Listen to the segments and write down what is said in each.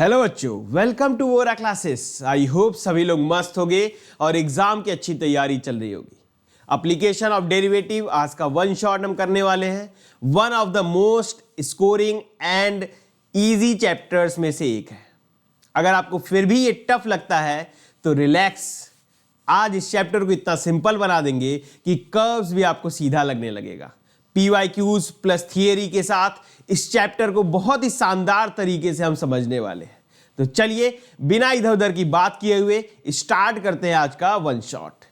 Hello बच्चों, welcome to Vora classes. I hope सभी लोग मस्त होंगे और एग्जाम की अच्छी तैयारी चल रही होगी। एप्लीकेशन ऑफ डेरिवेटिव आज का वन शॉट हम करने वाले हैं। One of the most scoring and easy chapters में से एक है। अगर आपको फिर भी ये टफ लगता है तो रिलैक्स, आज इस चैप्टर को इतना सिंपल बना देंगे कि कर्व्स भी आपको सीधा लगने लगेगा। PYQs प्लस थियरी के साथ इस चैप्टर को बहुत ही शानदार तरीके से हम समझने वाले हैं। तो चलिए बिना इधर उधर की बात किए हुए स्टार्ट करते हैं आज का वन शॉट।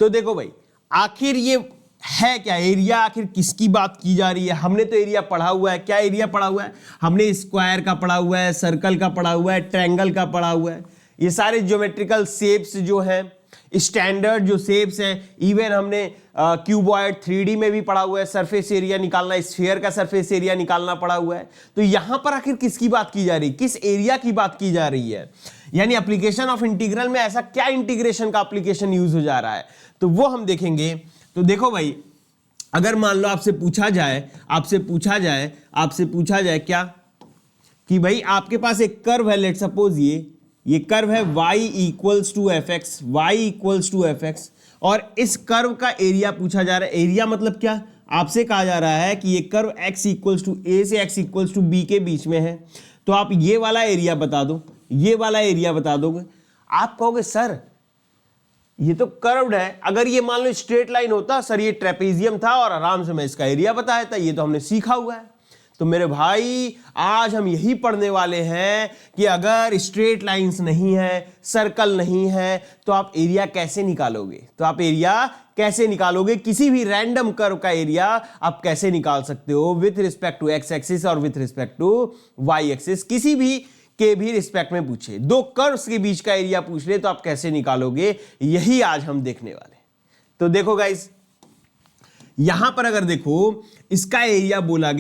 तो देखो भाई, आखिर ये है क्या एरिया, आखिर किसकी बात की जा रही है। हमने तो एरिया पढ़ा हुआ है। क्या एरिया पढ़ा हुआ है? हमने स्क्वायर का पढ़ा हुआ है, सर्कल का पढ़ा हुआ है, ट्रायंगल का पढ़ा हुआ है। ये सारे ज्योमेट्रिकल शेप्स जो है, स्टैंडर्ड जो शेप्स हैं, इवन हमने क्यूबॉइड 3D में भी पढ़ा हुआ है। सरफेस एरिया निकालना, स्फीयर का सरफेस एरिया निकालना पड़ा हुआ है। तो यहां पर आखिर किसकी बात की जा रही है, किस एरिया की बात की जा रही है, यानी एप्लीकेशन ऑफ इंटीग्रल में ऐसा क्या इंटीग्रेशन का एप्लीकेशन यूज हो जा रहा है, तो वो हम देखेंगे। तो देखो भाई, अगर मान लो आपसे पूछा जाए क्या कि भाई आपके पास एक कर्व है, लेट सपोज ये कर्व है y equals to F X, और इस कर्व का एरिया पूछा जा रहा है। एरिया मतलब क्या? आपसे कहा जा रहा है कि ये curve x equals to a से x इक्वल्स टू b के बीच में है। तो आप ये वाला एरिया बता दो, ये वाला एरिया बता दोगे। आप कहोगे सर ये तो कर्व्ड है, अगर ये मान लो स्ट्रेट लाइन होता, सर ये ट्रेपेजियम था और आराम से मैं इसका एरिया बताया था, ये तो हमने सीखा हुआ है। तो मेरे भाई आज हम यही पढ़ने वाले हैं कि अगर स्ट्रेट लाइंस नहीं है, सर्कल नहीं है, तो आप एरिया कैसे निकालोगे। किसी भी रैंडम कर्व का एरिया आप कैसे निकाल सकते हो with respect to x axis और with respect to y axis. किसी भी के भी रिस्पेक्ट में पूछे, दो कर्व्स के बीच का एरिया पूछ ले तो आप कैसे निकालोगे, यही आज हम देखने वाले। तो देखो गाइस, यहां पर अगर देखो इसका एरिया बोला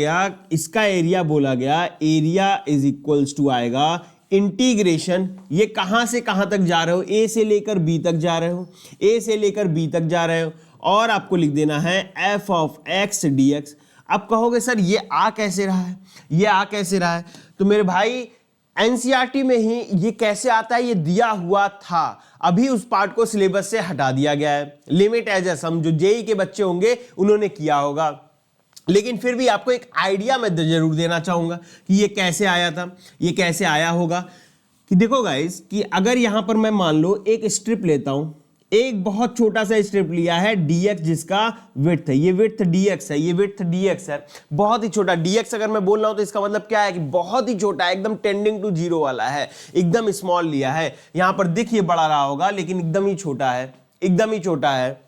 गया, एरिया इज इक्वल्स टू आएगा इंटीग्रेशन। ये कहां से कहां तक जा रहे हो? ए से लेकर बी तक जा रहे हो, और आपको लिख देना है F of x d x. अब कहोगे सर ये आ कैसे रहा है? तो मेरे भाई एनसीईआरटी में ही ये कैसे आता है, ये दिया हुआ था, अभी उस पार्ट को सिलेबस से हटा दिया गया है। लिमिट एज अ सम जो जेई के बच्चे होंगे उन्होंने किया होगा, लेकिन फिर भी आपको एक आइडिया मैं जरूर देना चाहूंगा कि ये कैसे आया था, ये कैसे आया होगा। कि देखो गाइस, कि अगर यहां पर मैं मान लो एक स्ट्रिप लेता हूं, एक बहुत छोटा सा स्ट्रिप लिया है dx, जिसका विड्थ है, ये विड्थ dx है, बहुत ही छोटा dx। अगर मैं बोल रहा हूं तो इसका मतलब क्या है कि बहुत ही छोटा है, एकदम टेंडिंग टू जीरो वाला है, एकदम स्मॉल लिया है। यहां पर देखिए बड़ा रहा होगा, लेकिन एकदम ही छोटा है।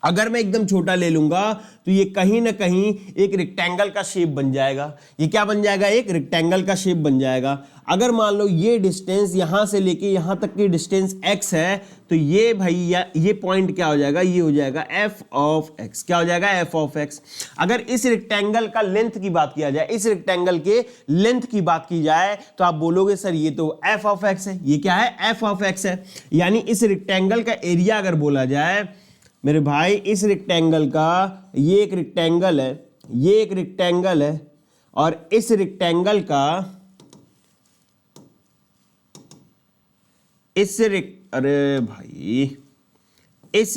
अगर मैं एकदम छोटा ले लूंगा तो ये कहीं ना कहीं एक रेक्टेंगल का शेप बन जाएगा। ये क्या बन जाएगा? एक रेक्टेंगल का शेप बन जाएगा। अगर मान लो ये डिस्टेंस यहां से लेके यहां तक की डिस्टेंस x है, तो ये भैया ये पॉइंट क्या हो जाएगा? ये हो जाएगा f ऑफ x। क्या हो जाएगा? f of x। अगर इस रेक्टेंगल का लेंथ की बात किया जाए, इस रेक्टेंगल के लेंथ की बात की जाए, तो आप बोलोगे सर ये तो f ऑफ x है। ये क्या है? f ऑफ x है। यानी इस रेक्टेंगल का एरिया अगर बोला जाए मेरे भाई, इस रेक्टेंगल का, ये एक रेक्टेंगल है, और इस रेक्टेंगल का इस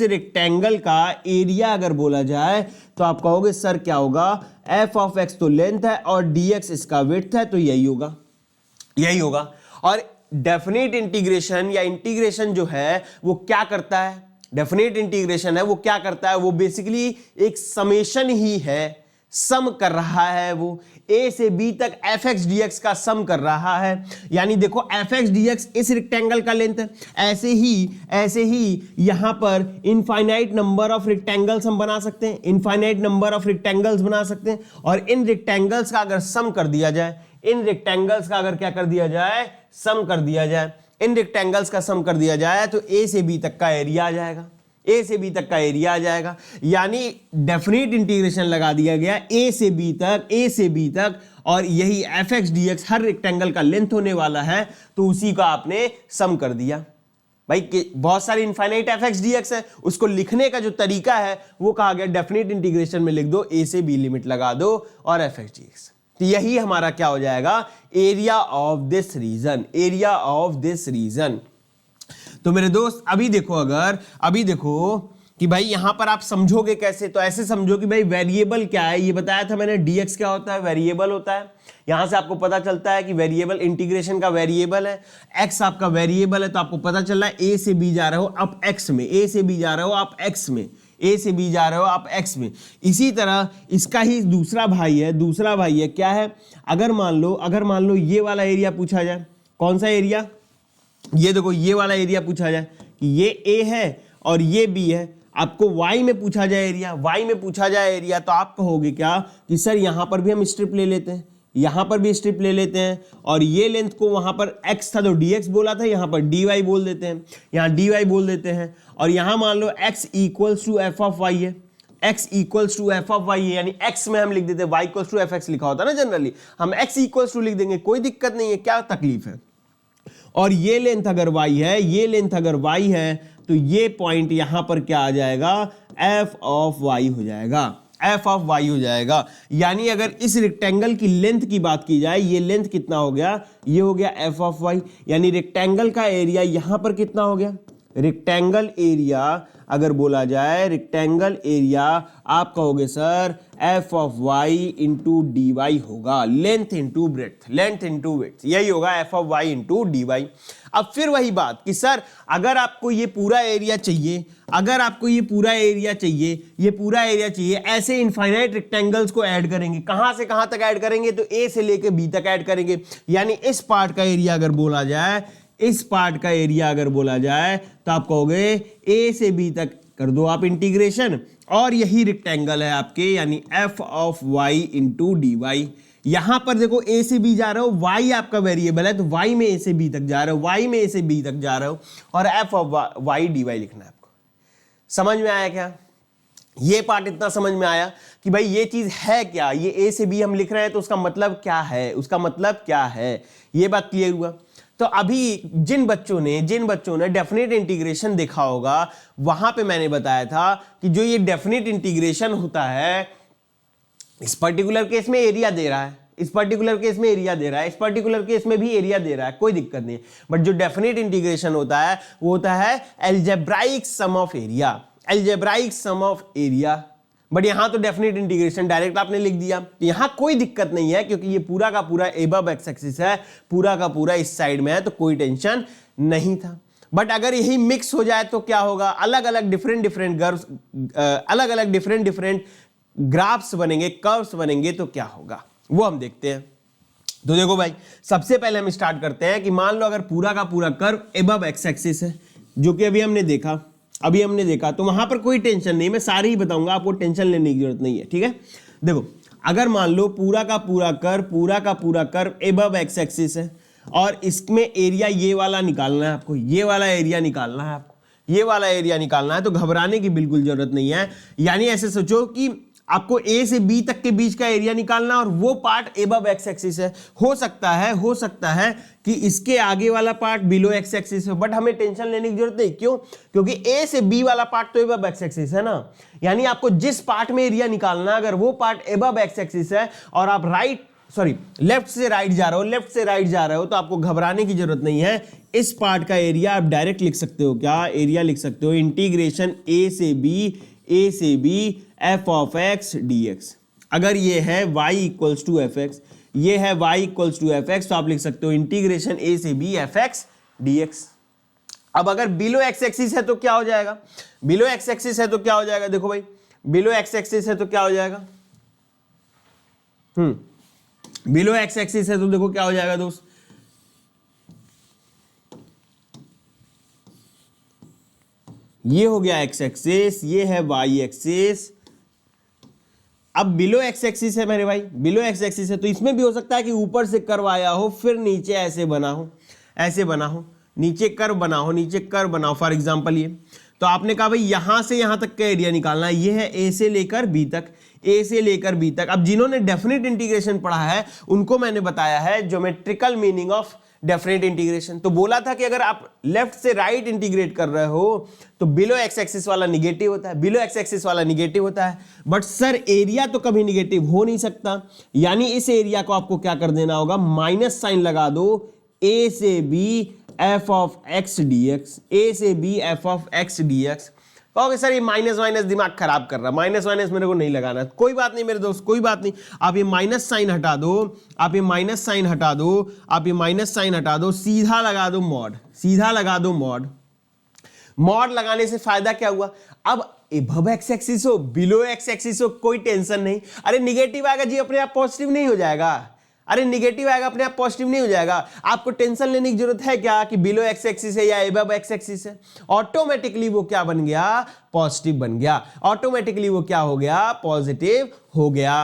रेक्टेंगल का एरिया अगर बोला जाए तो आप कहोगे सर क्या होगा? f ऑफ x तो लेंथ है और dx इसका विड्थ है, तो यही होगा। और डेफिनेट इंटीग्रेशन या इंटीग्रेशन जो है वो क्या करता है? वो क्या करता है? वो बेसिकली एक समेशन ही है, सम कर रहा है। वो a से b तक एफ एक्स डी एक्स का सम कर रहा है। यानी देखो एफ एक्स डी एक्स इस रेक्टेंगल का लेंथ है, ऐसे ही यहां पर इनफाइनाइट नंबर ऑफ रेक्टेंगल्स हम बना सकते हैं, और इन रेक्टेंगल्स का अगर सम कर दिया जाए, इन रेक्टेंगल्स का सम कर दिया जाए तो a से b तक का एरिया आ जाएगा। यानी डेफिनेट इंटीग्रेशन लगा दिया गया a से b तक, और यही एफ एक्स डी एक्स हर रेक्टेंगल का लेंथ होने वाला है, तो उसी का आपने सम कर दिया। भाई बहुत सारे infinite F x d x है, उसको लिखने का जो तरीका है वो कहा गया डेफिनेट इंटीग्रेशन में लिख दो, a से b लिमिट लगा दो और एफ एक्स डी एक्स। तो यही हमारा क्या हो जाएगा, area of this region, area of this region. तो मेरे दोस्त अभी देखो कि भाई यहां पर आप समझोगे कैसे, तो ऐसे समझो कि भाई वेरिएबल क्या है, ये बताया था मैंने, dx क्या होता है, वेरिएबल होता है। यहां से आपको पता चलता है कि वेरिएबल इंटीग्रेशन का वेरिएबल है, x आपका वेरिएबल है, तो आपको पता चल रहा है a से b जा रहे हो आप x में, a से b जा रहे हो आप x में, a से b जा रहे हो आप x में। इसी तरह इसका ही दूसरा भाई है क्या है, अगर मान लो ये वाला एरिया पूछा जाए, कौन सा एरिया, ये देखो ये वाला एरिया पूछा जाए कि ये a है और ये b है, आपको y में पूछा जाए एरिया, तो आप कहोगे क्या कि सर यहां पर भी हम स्ट्रिप ले लेते हैं, यहां पर भी स्ट्रिप ले लेते हैं, और ये लेंथ को वहां पर x था तो dx बोला था, यहां पर dy बोल देते हैं, यहां dy बोल देते हैं, और यहां मान लो x equals to F of Y है, x equals to F of Y है, यानी x में हम लिख देते हैं y equals to F X लिखा होता है ना जनरली, हम x इक्वल्स टू लिख देंगे, कोई दिक्कत नहीं है, क्या तकलीफ है। और ये लेंथ अगर y है, तो ये पॉइंट यहां पर क्या आ जाएगा, f ऑफ y हो जाएगा, यानी अगर इस रेक्टेंगल की लेंथ की बात की जाए, ये लेंथ कितना हो गया, ये हो गया f ऑफ y, यानी रेक्टेंगल का एरिया यहां पर कितना हो गया, रेक्टेंगल एरिया अगर बोला जाए, रेक्टेंगल एरिया आप कहोगे sir f of y into d y होगा, लेंथ इंटू ब्रेड्थ, यही होगा f of y into d y. अब फिर वही बात कि सर अगर आपको ये पूरा एरिया चाहिए, ये पूरा एरिया चाहिए, ऐसे इनफाइनाइट रेक्टेंगल्स को ऐड करेंगे, कहां से कहां तक ऐड करेंगे, तो a से लेके b तक ऐड करेंगे, यानी इस पार्ट का एरिया अगर बोला जाए, तो आप कहोगे a से b तक कर दो आप इंटीग्रेशन, और यही रेक्टेंगल है आपके, यानी f of y into d y. यहां पर देखो a से b जा रहे हो, y आपका वेरिएबल है, तो y में a से b तक जा रहे हो, और f ऑफ y dy लिखना है आपको। समझ में आया क्या, ये पार्ट इतना समझ में आया कि भाई ये चीज है क्या, ये a से b हम लिख रहे हैं तो उसका मतलब क्या है, ये बात क्लियर हुआ। तो अभी जिन बच्चों ने डेफिनेट इंटीग्रेशन देखा होगा, वहां पे मैंने बताया था कि जो ये डेफिनेट इंटीग्रेशन होता है, इस पर्टिकुलर केस में एरिया दे रहा है, इस पर्टिकुलर केस में भी एरिया दे रहा है, कोई दिक्कत नहीं। बट जो डेफिनेट इंटीग्रेशन होता है वो होता है algebraic sum of area, but यहां तो डेफिनेट इंटीग्रेशन डायरेक्ट आपने लिख दिया, तो यहां कोई दिक्कत नहीं है, क्योंकि ये पूरा का पूरा एबव एक्स एक्सिस है, पूरा का पूरा इस साइड में है, तो कोई टेंशन नहीं था। बट अगर यही मिक्स हो जाए तो क्या होगा, अलग अलग डिफरेंट ग्राफ्स बनेंगे, कर्व्स बनेंगे, तो क्या होगा वो हम देखते हैं। तो देखो भाई, सबसे पहले हम स्टार्ट करते हैं कि मान लो अगर पूरा का पूरा कर्व एबव एक्स एक्सिस है, जो कि अभी हमने देखा, तो वहां पर कोई टेंशन नहीं, मैं सारे ही बताऊंगा, आपको टेंशन लेने की जरूरत नहीं है, ठीक है। देखो अगर मान लो पूरा का पूरा कर्व एबव एक्स एक्सिस है, और इसमें एरिया ये वाला निकालना है आपको, ये वाला एरिया निकालना है, तो घबराने की बिल्कुल जरूरत नहीं है। यानी ऐसे सोचो कि आपको a से b तक के बीच का एरिया निकालना, और वो पार्ट एबव एक्स एक्सिस है। हो सकता है कि इसके आगे वाला पार्ट बिलो एक्स एक्सिस है, बट हमें टेंशन लेने की जरूरत नहीं। क्यों? क्योंकि a से b वाला पार्ट तो एबव एक्स एक्सिस है ना, यानी आपको जिस पार्ट में एरिया निकालना, अगर वो पार्ट एबव एक्स एक्सिस है और आप लेफ्ट से राइट जा रहे हो, तो आपको घबराने की जरूरत नहीं है। इस पार्ट का एरिया आप डायरेक्ट लिख सकते हो, क्या एरिया लिख सकते हो, इंटीग्रेशन a से b f of x dx। अगर ये है y equals to F x, तो आप लिख सकते हो इंटीग्रेशन a से b f x dx। अब अगर बिलो एक्स एक्सिस है तो क्या हो जाएगा, देखो भाई, बिलो एक्स एक्सिस है तो क्या हो जाएगा, बिलो एक्स एक्सिस है तो देखो क्या हो जाएगा दोस्त, ये हो गया एक्स एक्सिस, ये है वाई एक्सिस। अब बिलो एक्स एक्सिस है मेरे भाई, तो इसमें भी हो सकता है कि ऊपर से कर्व आया हो, फिर नीचे ऐसे बना हो, नीचे कर्व बना हो, फॉर एग्जांपल ये। तो आपने कहा भाई यहां से यहां तक का एरिया निकालना है, ये है ए से लेकर बी तक, ए से लेकर बी तक। अब जिन्होंने डेफिनेट इंटीग्रेशन पढ़ा है उनको मैंने बताया है geometrical meaning of definite integration. तो बोला था कि अगर आप लेफ्ट से राइट इंटीग्रेट कर रहे हो तो बिलो एक्स एक्सिस वाला निगेटिव होता है, बिलो एक्स एक्सिस वाला निगेटिव होता है। बट सर एरिया तो कभी निगेटिव हो नहीं सकता, यानी इस एरिया को आपको क्या कर देना होगा, माइनस साइन लगा दो, ए से B f of x d x, A से B f of x d x. कहोगे सर ये माइनस माइनस दिमाग खराब कर रहा, माइनस माइनस मेरे को नहीं लगाना। कोई बात नहीं मेरे दोस्त, कोई बात नहीं, आप ये माइनस साइन हटा दो, आप ये माइनस साइन हटा दो, आप ये माइनस साइन हटा दो, सीधा लगा दो मॉड, सीधा लगा दो मॉड। मॉड लगाने से फायदा क्या हुआ, अब एबव एक्स एक्सिस हो बिलो एक्स एक्सिस हो कोई टेंशन नहीं। अरे निगेटिव आएगा जी अपने आप पॉजिटिव नहीं हो जाएगा, अरे निगेटिव आएगा अपने आप पॉजिटिव नहीं हो जाएगा। आपको टेंशन लेने की जरूरत है क्या कि बिलो एक्स एक्सिस है या एबव एक्स एक्सिस है, ऑटोमेटिकली वो क्या बन गया, पॉजिटिव बन गया, ऑटोमेटिकली वो क्या हो गया, पॉजिटिव हो गया।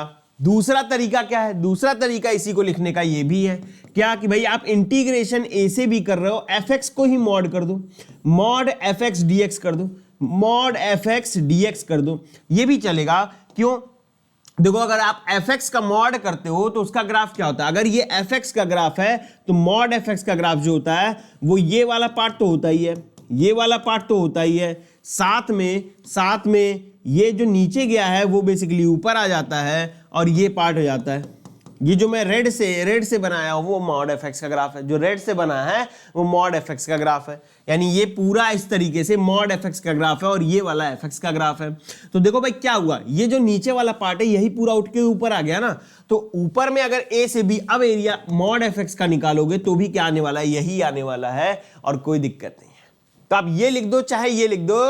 दूसरा तरीका क्या है, दूसरा तरीका इसी को लिखने का ये भी है क्या कि भाई आप इंटीग्रेशन ए से भी कर रहे हो, एफ एक्स को ही मॉड कर दो, mod F x d x कर दो, mod F x d x कर दो, ये भी चलेगा। क्यों, देखो अगर आप fx का मॉड करते हो तो उसका ग्राफ क्या होता है, अगर ये fx का ग्राफ है तो मॉड fx का ग्राफ जो होता है वो ये वाला पार्ट तो होता ही है, ये वाला पार्ट तो होता ही है, साथ में ये जो नीचे गया है वो बेसिकली ऊपर आ जाता है और ये पार्ट हो जाता है। ये जो मैं रेड से बनाया हूं वो मॉड fx का ग्राफ है, जो रेड से बना है वो मॉड fx का ग्राफ है, यानी ये पूरा इस तरीके से मॉड fx का ग्राफ है और ये वाला fx का ग्राफ है। तो देखो भाई क्या हुआ, ये जो नीचे वाला पार्ट है यही पूरा उठ के ऊपर आ गया ना, तो ऊपर में अगर a से b अब एरिया मॉड fx का निकालोगे तो भी क्या आने वाला है, यही आने वाला है और कोई दिक्कत नहीं है। तो आप ये लिख दो चाहे ये लिख दो,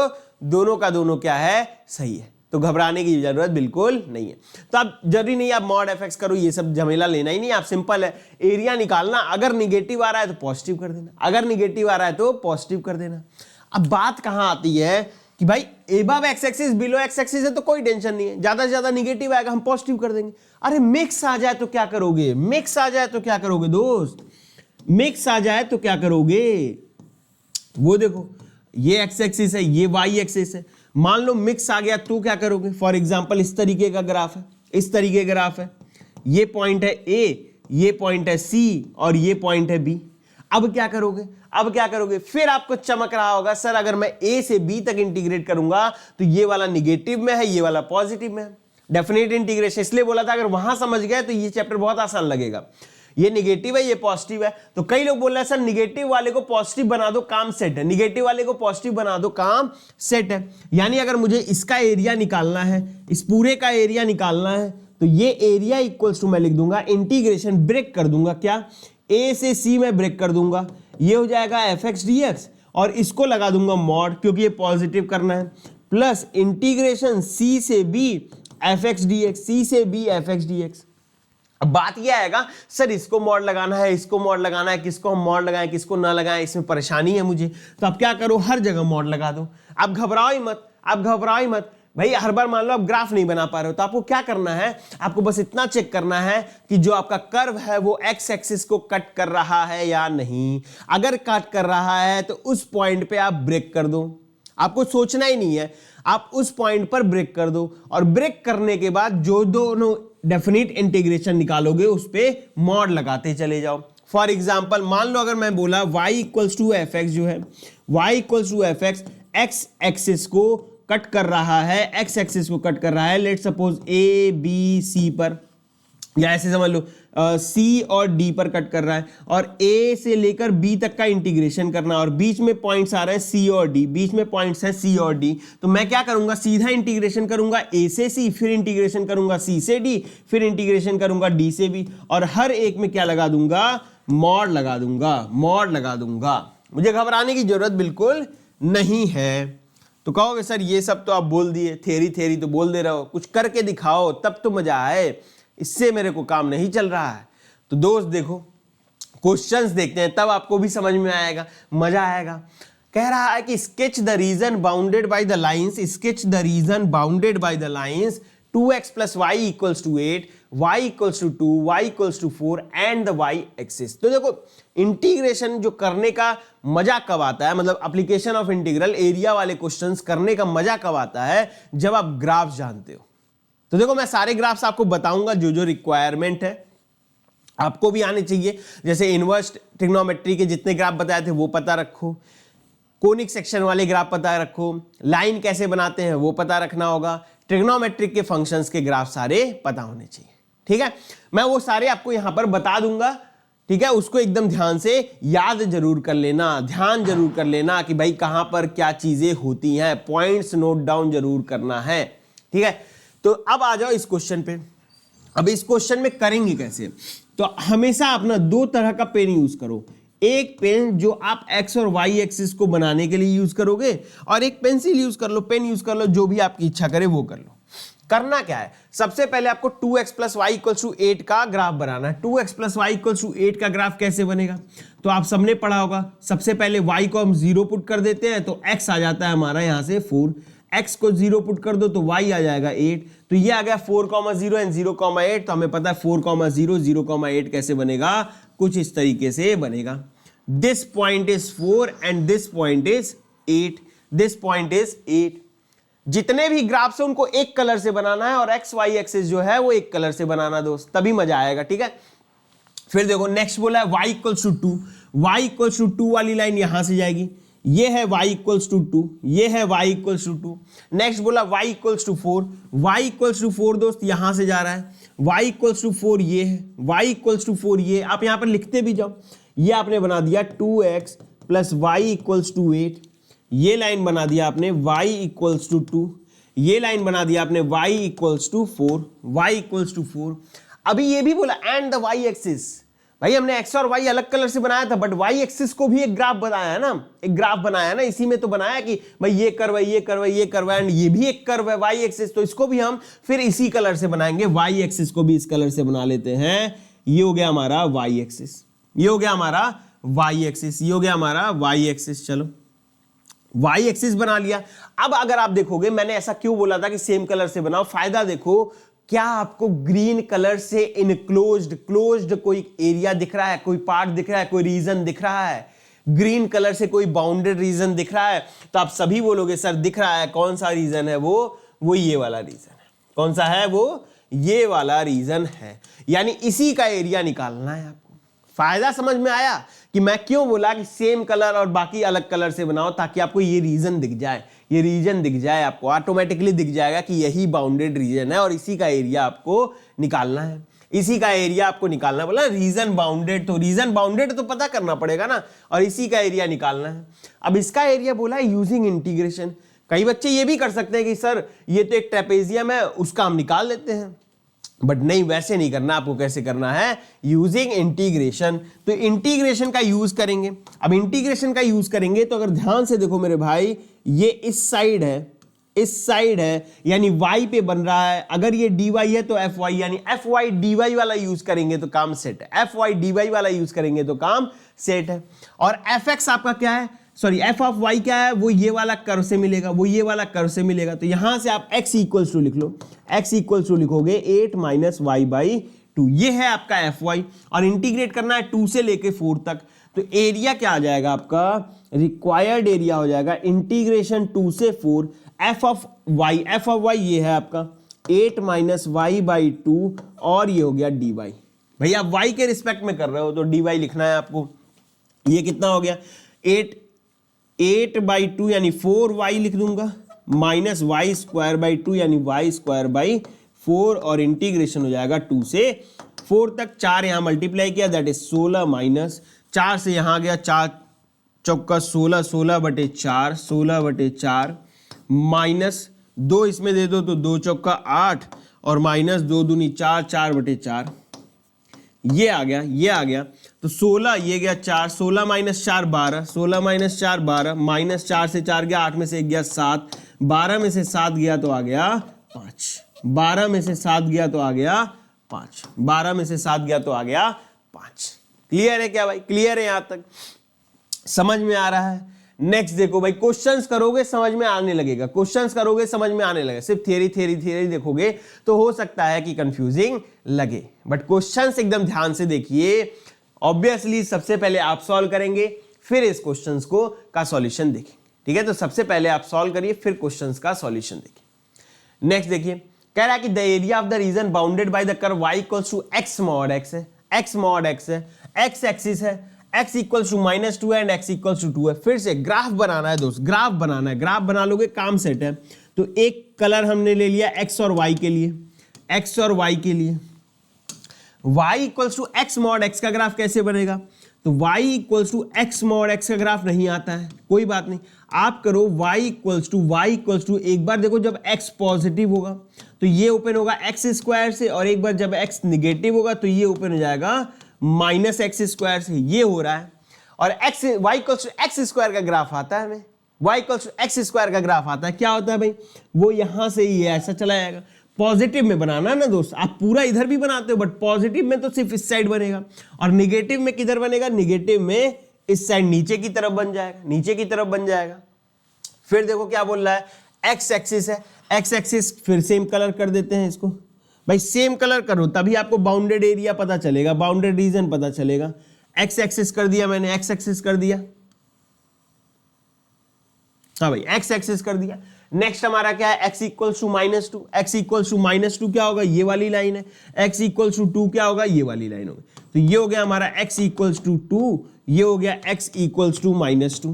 दोनों का दोनों क्या है, सही है, तो घबराने की जरूरत बिल्कुल नहीं है। तो आप जरूरी नहीं आप मॉड एफ एक्स करो, ये सब झमेला लेना ही नहीं, आप सिंपल है एरिया निकालना, अगर निगेटिव आ रहा है तो पॉजिटिव कर देना, अगर निगेटिव आ रहा है तो पॉजिटिव कर देना। अब बात कहां आती है कि भाई above x axis below x axis है तो कोई टेंशन नहीं है, ज्यादा से ज्यादा निगेटिव आएगा हम पॉजिटिव कर देंगे। अरे मिक्स आ जाए तो क्या करोगे, मिक्स आ जाए तो क्या करोगे दोस्त, मिक्स आ जाए तो क्या करोगे, वो देखो ये एक्स एक्सिस है ये वाई एक्सिस है, मान लो मिक्स आ गया तो क्या करोगे, फॉर एग्जांपल इस तरीके का ग्राफ है, इस तरीके का ग्राफ है, ये पॉइंट है ए, ये पॉइंट है सी और ये पॉइंट है बी। अब क्या करोगे, अब क्या करोगे, फिर आपको चमक रहा होगा सर अगर मैं ए से बी तक इंटीग्रेट करूंगा तो ये वाला निगेटिव में है ये वाला पॉजिटिव में है, डेफिनेट इंटीग्रेशन, इसलिए बोला था अगर वहां समझ गए तो ये चैप्टर बहुत आसान लगेगा। ये निगेटिव है ये पॉजिटिव है, तो कई लोग बोल रहे हैं सर निगेटिव वाले को पॉजिटिव बना दो काम सेट है, निगेटिव वाले को पॉजिटिव बना दो काम सेट है। यानी अगर मुझे इसका एरिया निकालना है, इस पूरे का एरिया निकालना है तो ये एरिया इक्वल्स टू मैं लिख दूंगा इंटीग्रेशन ब्रेक कर दूंगा, क्या ए से सी में ब्रेक कर दूंगा, ये हो जाएगा एफ एक्स डी एक्स और इसको लगा दूंगा मॉड क्योंकि ये पॉजिटिव करना है, प्लस इंटीग्रेशन सी से B f x d x, C से B f x d x. अब बात यह आएगा सर इसको मॉड लगाना है, इसको मॉड लगाना है, किसको हम मॉड लगाएं किसको ना लगाएं, इसमें परेशानी है मुझे, तो आप क्या करो हर जगह मॉड लगा दो, आप घबराओ ही मत, आप घबराओ ही मत भाई। हर बार मान लो आप ग्राफ नहीं बना पा रहे हो तो आपको क्या करना है, आपको बस इतना चेक करना है कि जो आपका कर्व है वो एक्स एक्सिस को कट कर रहा है या नहीं, अगर कट कर रहा है तो उस पॉइंट पे आप ब्रेक कर दो, आपको सोचना ही नहीं है, आप उस पॉइंट पर ब्रेक कर दो और ब्रेक करने के बाद जो दोनों डेफिनेट इंटीग्रेशन निकालोगे उस पे मॉड लगाते चले जाओ। फॉर एग्जांपल मान लो अगर मैं बोला y equals to F x जो है, y equals to F x, x axis को कट कर रहा है, एक्स एक्सिस को कट कर रहा है, let suppose A B C पर, या ऐसे समझ लो सी और डी पर कट कर रहा है और ए से लेकर बी तक का इंटीग्रेशन करना और बीच में पॉइंट्स आ रहे हैं सी और डी, बीच में पॉइंट्स है सी और डी, तो मैं क्या करूंगा सीधा इंटीग्रेशन करूंगा ए से सी, फिर इंटीग्रेशन करूंगा सी से डी, फिर इंटीग्रेशन करूंगा डी से बी और हर एक में क्या लगा दूंगा, मॉड लगा दूंगा, मॉड लगा दूंगा। मुझे घबराने की जरूरत बिल्कुल नहीं है। तो कहोगे सर ये सब तो आप बोल दिए, थेरी थेरी तो बोल दे रहे हो, कुछ करके दिखाओ तब तो मजा आए, इससे मेरे को काम नहीं चल रहा है। तो दोस्त देखो क्वेश्चंस देखते हैं तब आपको भी समझ में आएगा, मजा आएगा। कह रहा है कि sketch the region bounded by the lines, sketch the region bounded by the lines 2x + y = 8, y equals to 2, y equals to 4 and the y axis. तो देखो इंटीग्रेशन जो करने का मजा कब आता है, मतलब एप्लीकेशन ऑफ इंटीग्रल एरिया वाले क्वेश्चंस करने का मजा कब आता है, जब आप ग्राफ जानते हो। तो देखो मैं सारे ग्राफ्स आपको बताऊंगा, जो जो रिक्वायरमेंट है आपको भी आने चाहिए। जैसे इनवर्स ट्रिग्नोमेट्री के जितने ग्राफ बताए थे वो पता रखो, कोनिक सेक्शन वाले ग्राफ पता रखो, लाइन कैसे बनाते हैं वो पता रखना होगा, ट्रिग्नोमेट्रिक के फंक्शंस के ग्राफ सारे पता होने चाहिए। ठीक है, मैं वो सारे आपको यहां पर बता दूंगा। ठीक है, उसको एकदम ध्यान से याद जरूर कर लेना, ध्यान जरूर कर लेना कि भाई कहां पर क्या चीजें होती हैं, पॉइंट्स नोट डाउन जरूर करना है। ठीक है, तो अब आ जाओ इस क्वेश्चन पे। अब इस क्वेश्चन में करेंगे कैसे, तो हमेशा अपना दो तरह का पेन यूज करो। एक पेन जो आप एक्स और वाई एक्सिस को बनाने के लिए यूज करोगे, और एक पेंसिल यूज कर लो, पेन यूज कर लो, जो भी आपकी इच्छा करे वो कर लो। करना क्या है, सबसे पहले आपको 2x plus Y equals to 8 का ग्राफ बनाना है। 2x plus Y equals to 8 का ग्राफ कैसे बनेगा, तो आप सबने पढ़ा होगा। सबसे पहले y को हम 0 पुट कर देते हैं तो x आ जाता है हमारा यहां से 4, x को 0 पुट कर दो तो y आ जाएगा 8, तो ये आ गया 4,0 एंड 0,8। तो हमें पता है 4,0 0,8 कैसे बनेगा, कुछ इस तरीके से बनेगा। This point is 4 and this point is 8, this point is 8। जितने भी ग्राफ्स है उनको एक कलर से बनाना है, और एक्स वाई एक्सिस जो है वो एक कलर से बनाना दोस्त, तभी मजा आएगा। ठीक है, फिर देखो नेक्स्ट बोला है y equals to 2, y equals to 2 वाली लाइन यहां से जाएगी, ये है y इक्वल्स टू 2, ये है y इक्वल्स टू 2। नेक्स्ट बोला y equals to 4, y equals to 4 दोस्त यहां से जा रहा है, y इक्वल्स टू 4 ये है, y इक्वल्स टू 4 ये, आप यहां पर लिखते भी जाओ। ये आपने बना दिया 2x plus Y equals to 8, ये लाइन बना दिया आपने y इक्वल्स टू 2, ये लाइन बना दिया आपने y equals to 4, y equals to 4। अभी ये भी बोला एंड द y एक्सिस, भाई हमने x और y अलग कलर से बनाया था, बट y एक्सिस को भी एक ग्राफ बनाया है ना, एक ग्राफ बनाया है ना, इसी में तो बनाया कि भाई ये कर्व है, ये कर्व है, ये कर्व है, एंड ये भी एक कर्व है y एक्सिस, तो इसको भी हम फिर इसी कलर से बनाएंगे। y एक्सिस को भी इस कलर से बना लेते हैं, ये हो गया हमारा y एक्सिस, ये हो गया हमारा y एक्सिस, ये हो गया हमारा y एक्सिस। चलो y एक्सिस बना लिया। अब अगर आप देखोगे, मैंने ऐसा क्यों बोला था कि सेम कलर से बनाओ, फायदा देखो, क्या आपको ग्रीन कलर से इनक्लोज्ड क्लोज्ड कोई एरिया दिख रहा है, कोई पार्ट दिख रहा है, कोई रीजन दिख रहा है, ग्रीन कलर से कोई बाउंडेड रीजन दिख रहा है, तो आप सभी बोलोगे सर दिख रहा है। कौन सा रीजन है वो ये वाला रीजन है। कौन सा है वो, ये वाला रीजन है, यानी इसी का एरिया निकालना है आपको। फायदा समझ में आया कि मैं क्यों बोला कि सेम कलर और बाकी अलग कलर से बनाओ, ताकि आपको ये रीजन दिख जाए, ये रीजन दिख जाए, आपको ऑटोमेटिकली दिख जाएगा कि यही बाउंडेड रीजन है और इसी का एरिया आपको निकालना है, इसी का एरिया आपको निकालना है। बोला रीजन बाउंडेड, तो रीजन बाउंडेड तो पता करना पड़ेगा ना, और इसी का एरिया निकालना है। अब इसका एरिया बोला है यूजिंग इंटीग्रेशन। कई बच्चे ये भी कर सकते हैं कि सर ये तो एक ट्रेपेजियम है, उसका हम निकाल लेते हैं, बट नहीं, वैसे नहीं करना। आपको कैसे करना है, यूजिंग इंटीग्रेशन। तो इंटीग्रेशन का यूज करेंगे। अब इंटीग्रेशन का यूज करेंगे तो अगर ध्यान से देखो मेरे भाई, ये इस साइड है, इस साइड है, यानी y पे बन रहा है। अगर ये dy है तो fy, यानी fy dy वाला यूज करेंगे तो काम सेट है, fy dy वाला यूज करेंगे तो काम सेट है। और fx आपका क्या है, सॉरी f ऑफ y क्या है, वो ये वाला कर्व से मिलेगा, वो ये वाला कर्व से मिलेगा। तो यहां से आप x इक्वल्स टू लिख लो, x इक्वल्स टू लिखोगे 8 माइनस वाई बाई 2, ये है आपका fy। और इंटीग्रेट करना है 2 से लेके 4 तक, तो एरिया क्या आ जाएगा आपका, रिक्वायर्ड एरिया हो जाएगा इंटीग्रेशन 2 से 4 f ऑफ y ये है आपका 8 माइनस वाई बाई 2, और ये हो गया dy। भाई आप y के रिस्पेक्ट में कर रहे हो तो dy लिखना है आपको। ये कितना हो गया, 8 बाई 2 यानी 4y लिख दूंगा, माइनस वाई स्क्वायर बाई 2 यानी वाई स्क्वायर बाई 4, और इंटीग्रेशन हो जाएगा 2 से 4 तक। 4 यहां मल्टीप्लाई किया, दैट इज 16 माइनस 4 से यहां गया 4 चौका 16, 16 बटे 4, 16 बटे 4, माइनस 2 इसमें दे दो तो 2 चौका 8, और माइनस 2 दूनी 4, 4 बटे 4, ये आ गया, ये आ गया। तो 16 ये गया 4, 16 माइनस 4 12, 16 माइनस 4 12, माइनस 4 से 4 गया, 8 में से 1 गया 7, 12 में से 7 गया तो आ गया 5, 12 में से 7 गया तो आ गया 5, 12 में से 7 गया तो आ गया 5। क्लियर है क्या भाई, क्लियर है यहां तक, समझ में आ रहा है। नेक्स्ट देखो भाई, क्वेश्चंस करोगे समझ में आने लगेगा, क्वेश्चंस करोगे समझ में आने लगेगा। सिर्फ थियरी देखोगे तो हो सकता है कि कंफ्यूजिंग लगे, बट क्वेश्चंस एकदम ध्यान से देखिए। ऑब्वियसली सबसे पहले आप सॉल्व करेंगे, फिर इस क्वेश्चंस को का सॉल्यूशन देखेंगे, ठीक है। तो सबसे पहले आप सॉल्व करिए, फिर क्वेश्चंस का सॉल्यूशन देखिए। नेक्स्ट देखिए, कह रहा है कि the area of the region bounded by the curve y equals to x mod x है, x मॉड x है, x एक्सिस है, x equals to -2 and x equals to 2 है। फिर से ग्राफ बनाना है दोस्त, ग्राफ बनाना है, ग्राफ बना लोगे काम सेट है। तो एक कलर हमने ले लिया x और y के लिए, x और y के लिए। y equals to x mod x का ग्राफ कैसे बनेगा? तो y equals to x mod x का ग्राफ नहीं आता है, कोई बात नहीं, आप करो y इक्वल्स टू एक बार देखो जब x पॉजिटिव होगा तो ये ओपन होगा x स्क्वायर से, और एक बार जब x निगेटिव होगा तो ये ओपन हो जाएगा -x स्क्वायर से। ये हो रहा है, और y equals to x square का ग्राफ आता है हमें, y equals to x square का ग्राफ आता है। क्या होता है भाई, वो यहां से ये ऐसा चला जाएगा। पॉजिटिव में बनाना है ना दोस्त, आप पूरा इधर भी बनाते हो, बट पॉजिटिव में तो सिर्फ इस साइड बनेगा, और निगेटिव में किधर बनेगा? निगेटिव में इस साइड नीचे की तरफ बन जाएगा, नीचे की तरफ बन जाएगा। फिर देखो क्या बोल रहा है, एक्स एक्सिस है, एक्स एक्सिस फिर सेम कलर कर देते हैं इसको भाई, सेम कलर करो तभी आपको बाउंडेड एरिया पता चलेगा, बाउंडेड रीजन पता चलेगा। एक्स एक्सिस कर दिया मैंने, एक्स एक्सिस कर दिया, हाँ भाई एक्स एक्सिस कर दिया। नेक्स्ट हमारा क्या है, x equals to -2, x equals to -2 क्या होगा? ये वाली लाइन है। x इक्वल्स टू 2 क्या होगा? ये वाली लाइन होगी। तो ये हो गया हमारा x इक्वल्स टू 2, ये हो गया x इक्वल्स टू -2।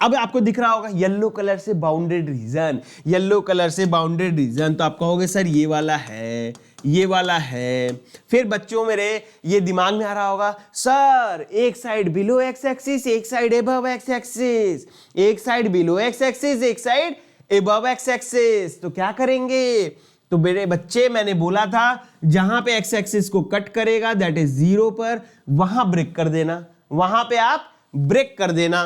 अब आपको दिख रहा होगा येलो कलर से बाउंडेड रीजन, येलो कलर से बाउंडेड रीजन, तो आप कहोगे सर ये वाला है, ये वाला है। फिर बच्चों मेरे ये दिमाग में आ रहा होगा, सर एक साइड बिलो एक्स एक्सिस, एक साइड एबव एक्स एक्सिस, एक साइड बिलो एक्स एक्सिस, एक साइड एबव एक्स एक्सिस, तो क्या करेंगे? तो मेरे बच्चे मैंने बोला था जहां पे एक्स एक्सिस को कट करेगा दैट इज 0 पर, वहां ब्रेक कर देना, वहां पे आप ब्रेक कर देना।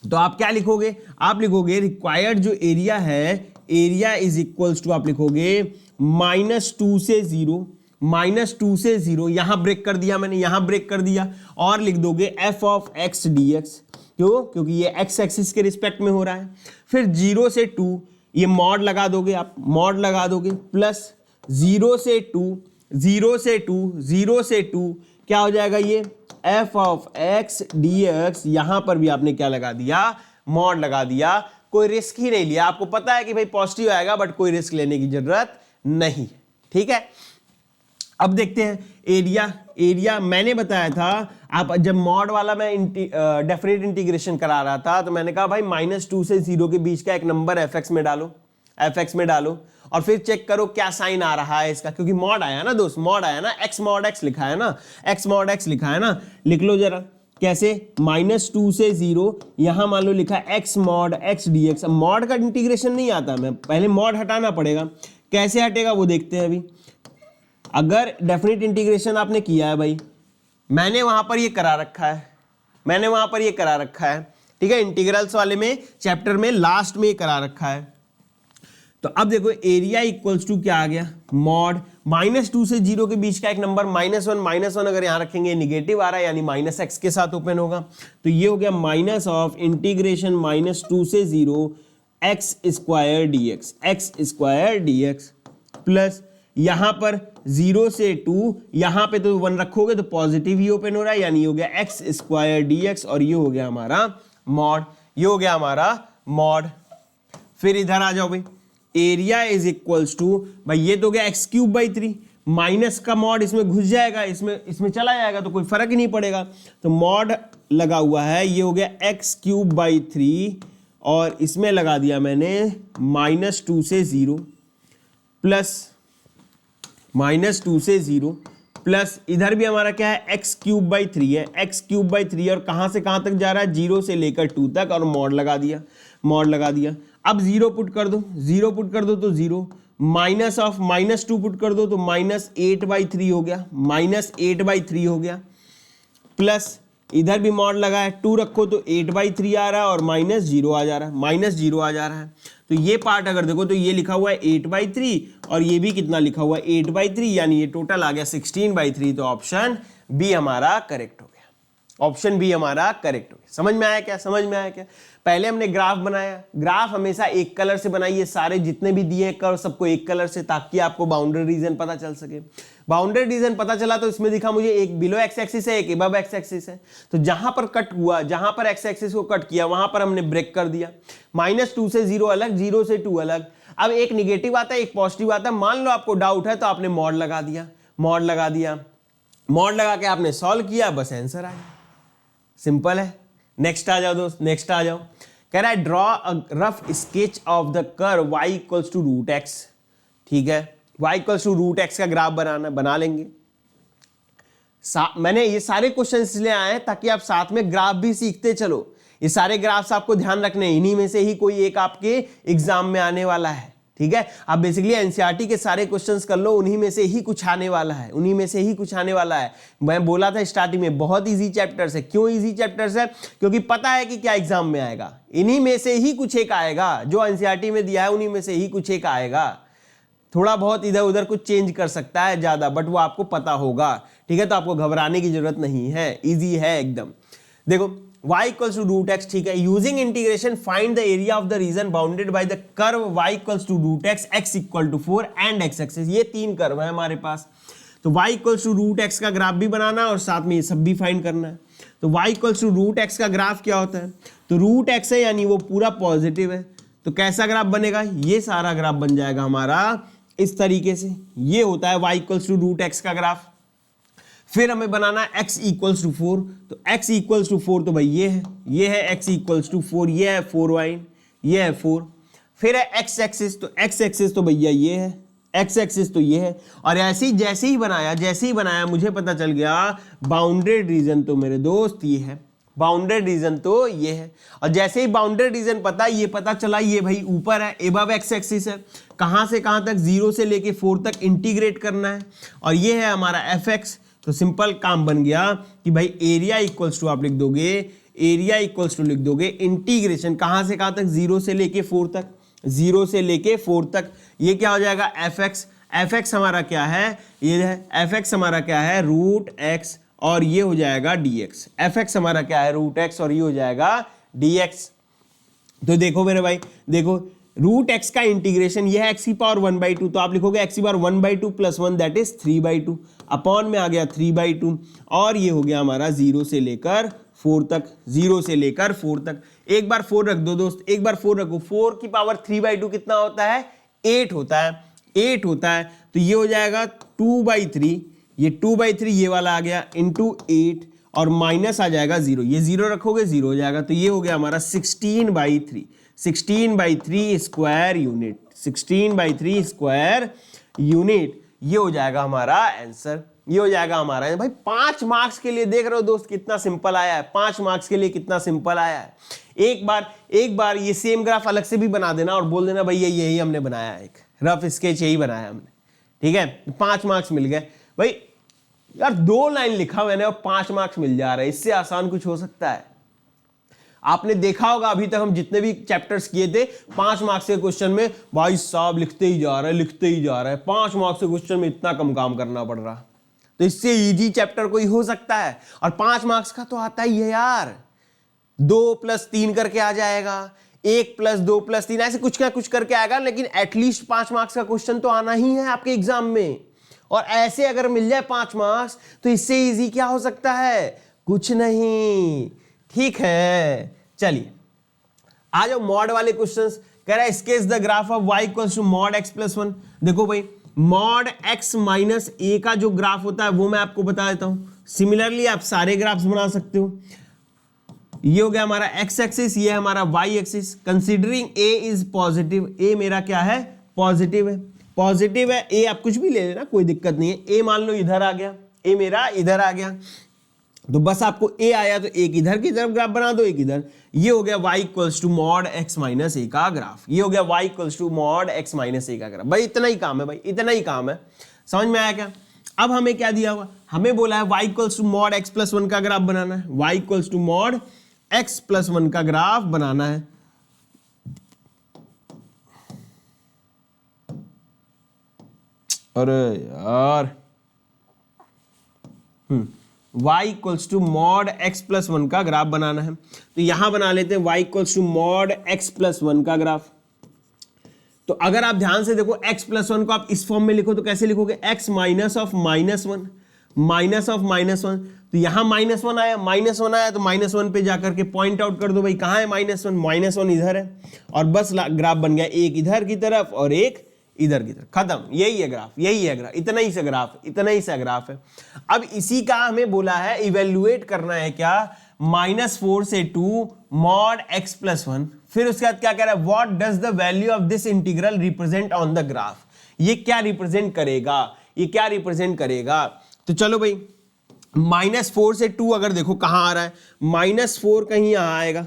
तो आप क्या लिखोगे? आप लिखोगे रिक्वायर्ड जो एरिया है, एरिया इज इक्वल्स टू आप लिखोगे -2 से 0, -2 से 0, यहां ब्रेक कर दिया मैंने, यहां ब्रेक कर दिया, और लिख दोगे f ऑफ x dx। क्यों? क्योंकि ये x एक्सिस के रिस्पेक्ट में हो रहा है। फिर 0 से 2 ये मॉड लगा दोगे, आप मॉड लगा दोगे, प्लस 0 से 2, 0 से 2, 0 से 2 क्या हो जाएगा? ये f ऑफ x dx। यहां पर भी आपने क्या लगा दिया? मॉड लगा दिया। कोई रिस्क ही नहीं लिया, आपको पता है कि भाई पॉजिटिव आएगा, बट कोई रिस्क लेने की जरूरत नहीं, ठीक है। अब देखते हैं एरिया, एरिया मैंने बताया था, आप जब मॉड वाला मैं डेफिनेट इंटीग्रेशन करा रहा था तो मैंने कहा भाई -2 से 0 के बीच का एक नंबर fx में डालो, fx में डालो, और फिर चेक करो क्या साइन आ रहा है इसका, क्योंकि मॉड आया ना दोस्त, मॉड आया ना, x मॉड x लिखा है ना, x मॉड x लिखा है ना। लिख लो जरा कैसे, -2 से 0, यहां मान लो लिखा x मॉड x dx। अब मॉड का इंटीग्रेशन नहीं आता, मैं पहले मॉड हटाना पड़ेगा, कैसे हटेगा वो देखते हैं अभी। अगर डेफिनेट इंटीग्रेशन आपने किया है भाई, मैंने वहां पर ये करा रखा है, मैंने वहां पर ये करा रखा है, ठीक है, इंटीग्रल्स वाले में चैप्टर में लास्ट में ये करा रखा है। तो अब देखो एरिया इक्वल्स टू क्या आ गया? मॉड -2 से 0 के बीच का एक नंबर -1 अगर यहां रखेंगे निगेटिव आ रहा है, यानी -x के साथ ओपन होगा, तो ये हो गया माइनस ऑफ इंटीग्रेशन -2 से 0 x square dx, x square dx, plus यहां पर 0 से 2, यहां पे तो 1 रखोगे तो पॉजिटिव ही ओपन हो रहा है, यानी ये हो गया x स्क्वायर dx, और ये हो गया हमारा मॉड, ये हो गया हमारा मॉड। फिर इधर आ जाओ भाई, एरिया इज इक्वल्स टू, भाई ये तो गया x³ 3, माइनस का मॉड इसमें घुस जाएगा, इसमें चला जाएगा तो कोई फर्क ही नहीं पड़ेगा, तो मॉड लगा हुआ है, ये हो गया x³ 3, और इसमें लगा दिया मैंने -2 से 0, प्लस -2 से 0, प्लस इधर भी हमारा क्या है, x³ 3 है, x³ 3, और कहां से कहां तक जा रहा है? 0 से लेकर 2 तक, और मॉड लगा दिया, मॉड लगा दिया। अब 0 पुट कर दो, 0 पुट कर दो तो 0, माइनस ऑफ -2 पुट कर दो तो -8/3 हो गया, -8/3 हो गया, प्लस इधर भी मॉड लगा है, 2 रखो तो 8/3 आ रहा है, और -0 आ जा रहा है, -0 आ जा रहा है। तो ये पार्ट अगर देखो तो ये लिखा हुआ है 8/3, और ये भी कितना लिखा हुआ है 8/3, यानी ये टोटल आ गया 16/3, तो ऑप्शन बी हमारा करेक्ट हो गया। ऑप्शन बी हमारा करेक्ट हो गया। समझ में आया क्या? समझ में आया क्या? पहले हमने ग्राफ बनाया, ग्राफ हमेशा एक कलर से बनाइए, सारे जितने भी दिए कर्व सबको एक कलर से, ताकि आपको बाउंड्री रीजन पता चल सके। बाउंड्री रीजन पता चला तो इसमें दिखा मुझे एक बिलो एक्स एक्सिस है, एक अबव एक्स एक्सिस है, तो जहां पर कट हुआ, जहां पर एक्स एक्सिस को कट किया वहां पर हमने ब्रेक कर दिया। -2 से 0 अलग, 0 से 2 अलग। अब एक निगेटिव आता है, एक पॉजिटिव आता है। मान लो आपको डाउट है तो आपने मॉड लगा दिया, मॉड लगा दिया, मॉड लगा के आपने सॉल्व किया, बस आंसर आ गया। सिंपल है। नेक्स्ट आ जाओ दोस्त, नेक्स्ट आ जाओ। कह रहा है draw a rough sketch of the curve y equals to root x. ठीक है, y equals to root x का ग्राफ बनाना, बना लेंगे। मैंने ये सारे क्वेश्चन इसलिए आए हैं ताकि आप साथ में ग्राफ भी सीखते चलो। ये सारे ग्राफ्स आपको ध्यान रखने, इन्हीं में से ही कोई एक आपके एग्जाम में आने वाला है। ठीक है, आप बेसिकली एनसीईआरटी के सारे क्वेश्चंस कर लो, उन्हीं में से ही कुछ आने वाला है, उन्हीं में से ही कुछ आने वाला है। मैं बोला था स्टार्टिंग में बहुत इजी चैप्टर्स है। क्यों इजी चैप्टर्स है? क्योंकि पता है कि क्या एग्जाम में आएगा, इन्हीं में से ही कुछ एक आएगा। जो एनसीईआरटी में दिया है उन्हीं में से ही कुछ एक आएगा। थोड़ा बहुत इधर उधर कुछ चेंज कर सकता है ज्यादा, बट वो आपको पता होगा। ठीक है, तो आपको घबराने की जरूरत नहीं है, इजी है एकदम। देखो y equals to root x, ठीक है, using integration find the area of the region bounded by the curve y equals to root x, x equal to 4 and x axis. ये तीन कर्व है हमारे पास, तो y equals to root x का graph भी बनाना और साथ में ये सब भी फाइंड करना है। तो y equals to root x का ग्राफ क्या होता है? तो रूट एक्स है यानी वो पूरा पॉजिटिव है, तो कैसा ग्राफ बनेगा? ये सारा ग्राफ बन जाएगा हमारा इस तरीके से। ये होता है y equals to root x का ग्राफ। फिर हमें बनाना है x इक्वल्स टू 4, तो x इक्वल्स टू 4 तो भाई ये है x इक्वल्स टू 4, ये है 4y, ये है 4। फिर है x एक्सिस, तो x एक्सिस तो भैया ये है, x एक्सिस तो ये है। और ऐसे ही जैसे ही बनाया मुझे पता चल गया बाउंडेड रीजन तो मेरे दोस्त ये है, बाउंडेड रीजन तो ये है। और जैसे ही बाउंडेड रीजन ये पता चला ये भाई ऊपर है, अबव एक्स एक्सिस है, कहां से कहां तक? 0 से लेके 4 तक इंटीग्रेट करना है, और ये है हमारा fx। तो सिंपल काम बन गया कि भाई एरिया इक्वल्स टू आप लिख दोगे, एरिया इक्वल्स टू लिख दोगे इंटीग्रेशन कहां से कहां तक? 0 से लेके 4 तक, 0 से लेके 4 तक। ये क्या हो जाएगा? fx। fx हमारा क्या है? ये है fx हमारा क्या है? रूट एक्स, और ये हो जाएगा dx। fx हमारा क्या है? रूट एक्स, और ये हो जाएगा dx। तो देखो मेरे भाई, देखो रूट एक्स का इंटीग्रेशन ये है एक्स की पावर 1/2, तो आप लिखोगे एक्स की power 1/2 plus 1 that is 3/2, upon में आ गया 3/2, और ये हो गया हमारा 0 से लेकर 4 तक, 0 से लेकर 4 तक। एक बार 4 रख दो दोस्त, एक बार 4 रखो। 4 की पावर 3/2 कितना होता है? 8 होता है, 8 होता है। तो ये हो जाएगा 2/3, ये 2/3 ये वाला आ गया इंटू 8, और माइनस आ जाएगा 0, ये 0 रखोगे 0 हो जाएगा। तो ये हो गया हमारा 16/3, 16/3 स्क्वायर यूनिट, 16/3 स्क्वायर यूनिट। ये हो जाएगा हमारा आंसर, ये हो जाएगा हमारा भाई 5 मार्क्स के लिए। देख रहे हो दोस्त कितना सिंपल आया है, 5 मार्क्स के लिए कितना सिंपल आया है। एक बार ये सेम ग्राफ अलग से भी बना देना और बोल देना भैया यही हमने बनाया, एक रफ स्केच यही बनाया हमने। ठीक है, 5 मार्क्स मिल गए भाई। यार 2 लाइन लिखा मैंने और 5 मार्क्स मिल जा रहा है, इससे आसान कुछ हो सकता है? आपने देखा होगा अभी तक हम जितने भी चैप्टर्स किए थे 5 मार्क्स के क्वेश्चन में भाई साहब लिखते ही जा रहा है, लिखते ही जा रहा है। 5 मार्क्स के क्वेश्चन में इतना कम काम करना पड़ रहा, तो इससे इजी चैप्टर कोई हो सकता है? और 5 मार्क्स का तो आता ही है यार, 2 + 3 करके आ जाएगा, 1 + 2 + 3 ऐसे कुछ करके आएगा, लेकिन एटलीस्ट 5 मार्क्स का क्वेश्चन तो आना ही है आपके एग्जाम में। और ऐसे अगर मिल जाए 5 मार्क्स तो इससे इजी क्या हो सकता है? कुछ नहीं। ठीक है, चलिए आ जाओ मॉड वाले क्वेश्चंस। कह रहा है sketch the graph of y equals to mod x + 1। देखो भाई मॉड x - a का जो ग्राफ होता है वो मैं आपको बता देता हूं। सिमिलरली आप सारे ग्राफ्स बना सकते हो। ये हो गया हमारा x एक्सिस, ये है हमारा y axis. Considering a is positive, a मेरा क्या है? पॉजिटिव है, पॉजिटिव है। a आप कुछ भी ले लेना, कोई दिक्कत नहीं है। a मान लो इधर आ गया, a मेरा इधर आ गया, तो बस आपको a आया तो एक इधर की तरफ ग्राफ बना दो, एक इधर। ये हो गया y equals to mod x - a का ग्राफ, ये हो गया y equals to mod x - a का ग्राफ। भाई इतना ही काम है, भाई इतना ही काम है। समझ में आया क्या? अब हमें क्या दिया हुआ? हमें बोला है y equals to mod x + 1 का ग्राफ बनाना है, y equals to mod x + 1 का ग्राफ बनाना है। अरे यार y equals to mod x plus 1 का ग्राफ बनाना है। तो यहां बना लेते हैं y equals to mod x plus 1 का ग्राफ। तो अगर आप ध्यान से देखो x प्लस 1 को आप इस फॉर्म में लिखो तो कैसे लिखोगे, x minus of minus 1 minus of minus 1। तो यहां माइनस 1 आया, माइनस 1 आया तो माइनस 1 पे जाकर के पॉइंट आउट कर दो भाई कहां है माइनस 1, माइनस 1 इधर है, और बस ग्राफ बन गया एक इधर की तरफ और एक इधर की तरफ, खत्म। यही है ग्राफ, यही है ग्राफ, इतना ही सा ग्राफ, इतना ही सा ग्राफ है। अब इसी का हमें बोला है इवेल्युएट करना है क्या, -4 से 2 मॉड x प्लस 1। फिर उसके बाद क्या कह रहा है, what does the value of this integral represent on the graph. ये क्या रिप्रेजेंट करेगा, ये क्या रिप्रेजेंट करेगा। तो चलो भाई -4 से 2 अगर देखो कहां आ रहा है, -4 कहीं यहां आएगा,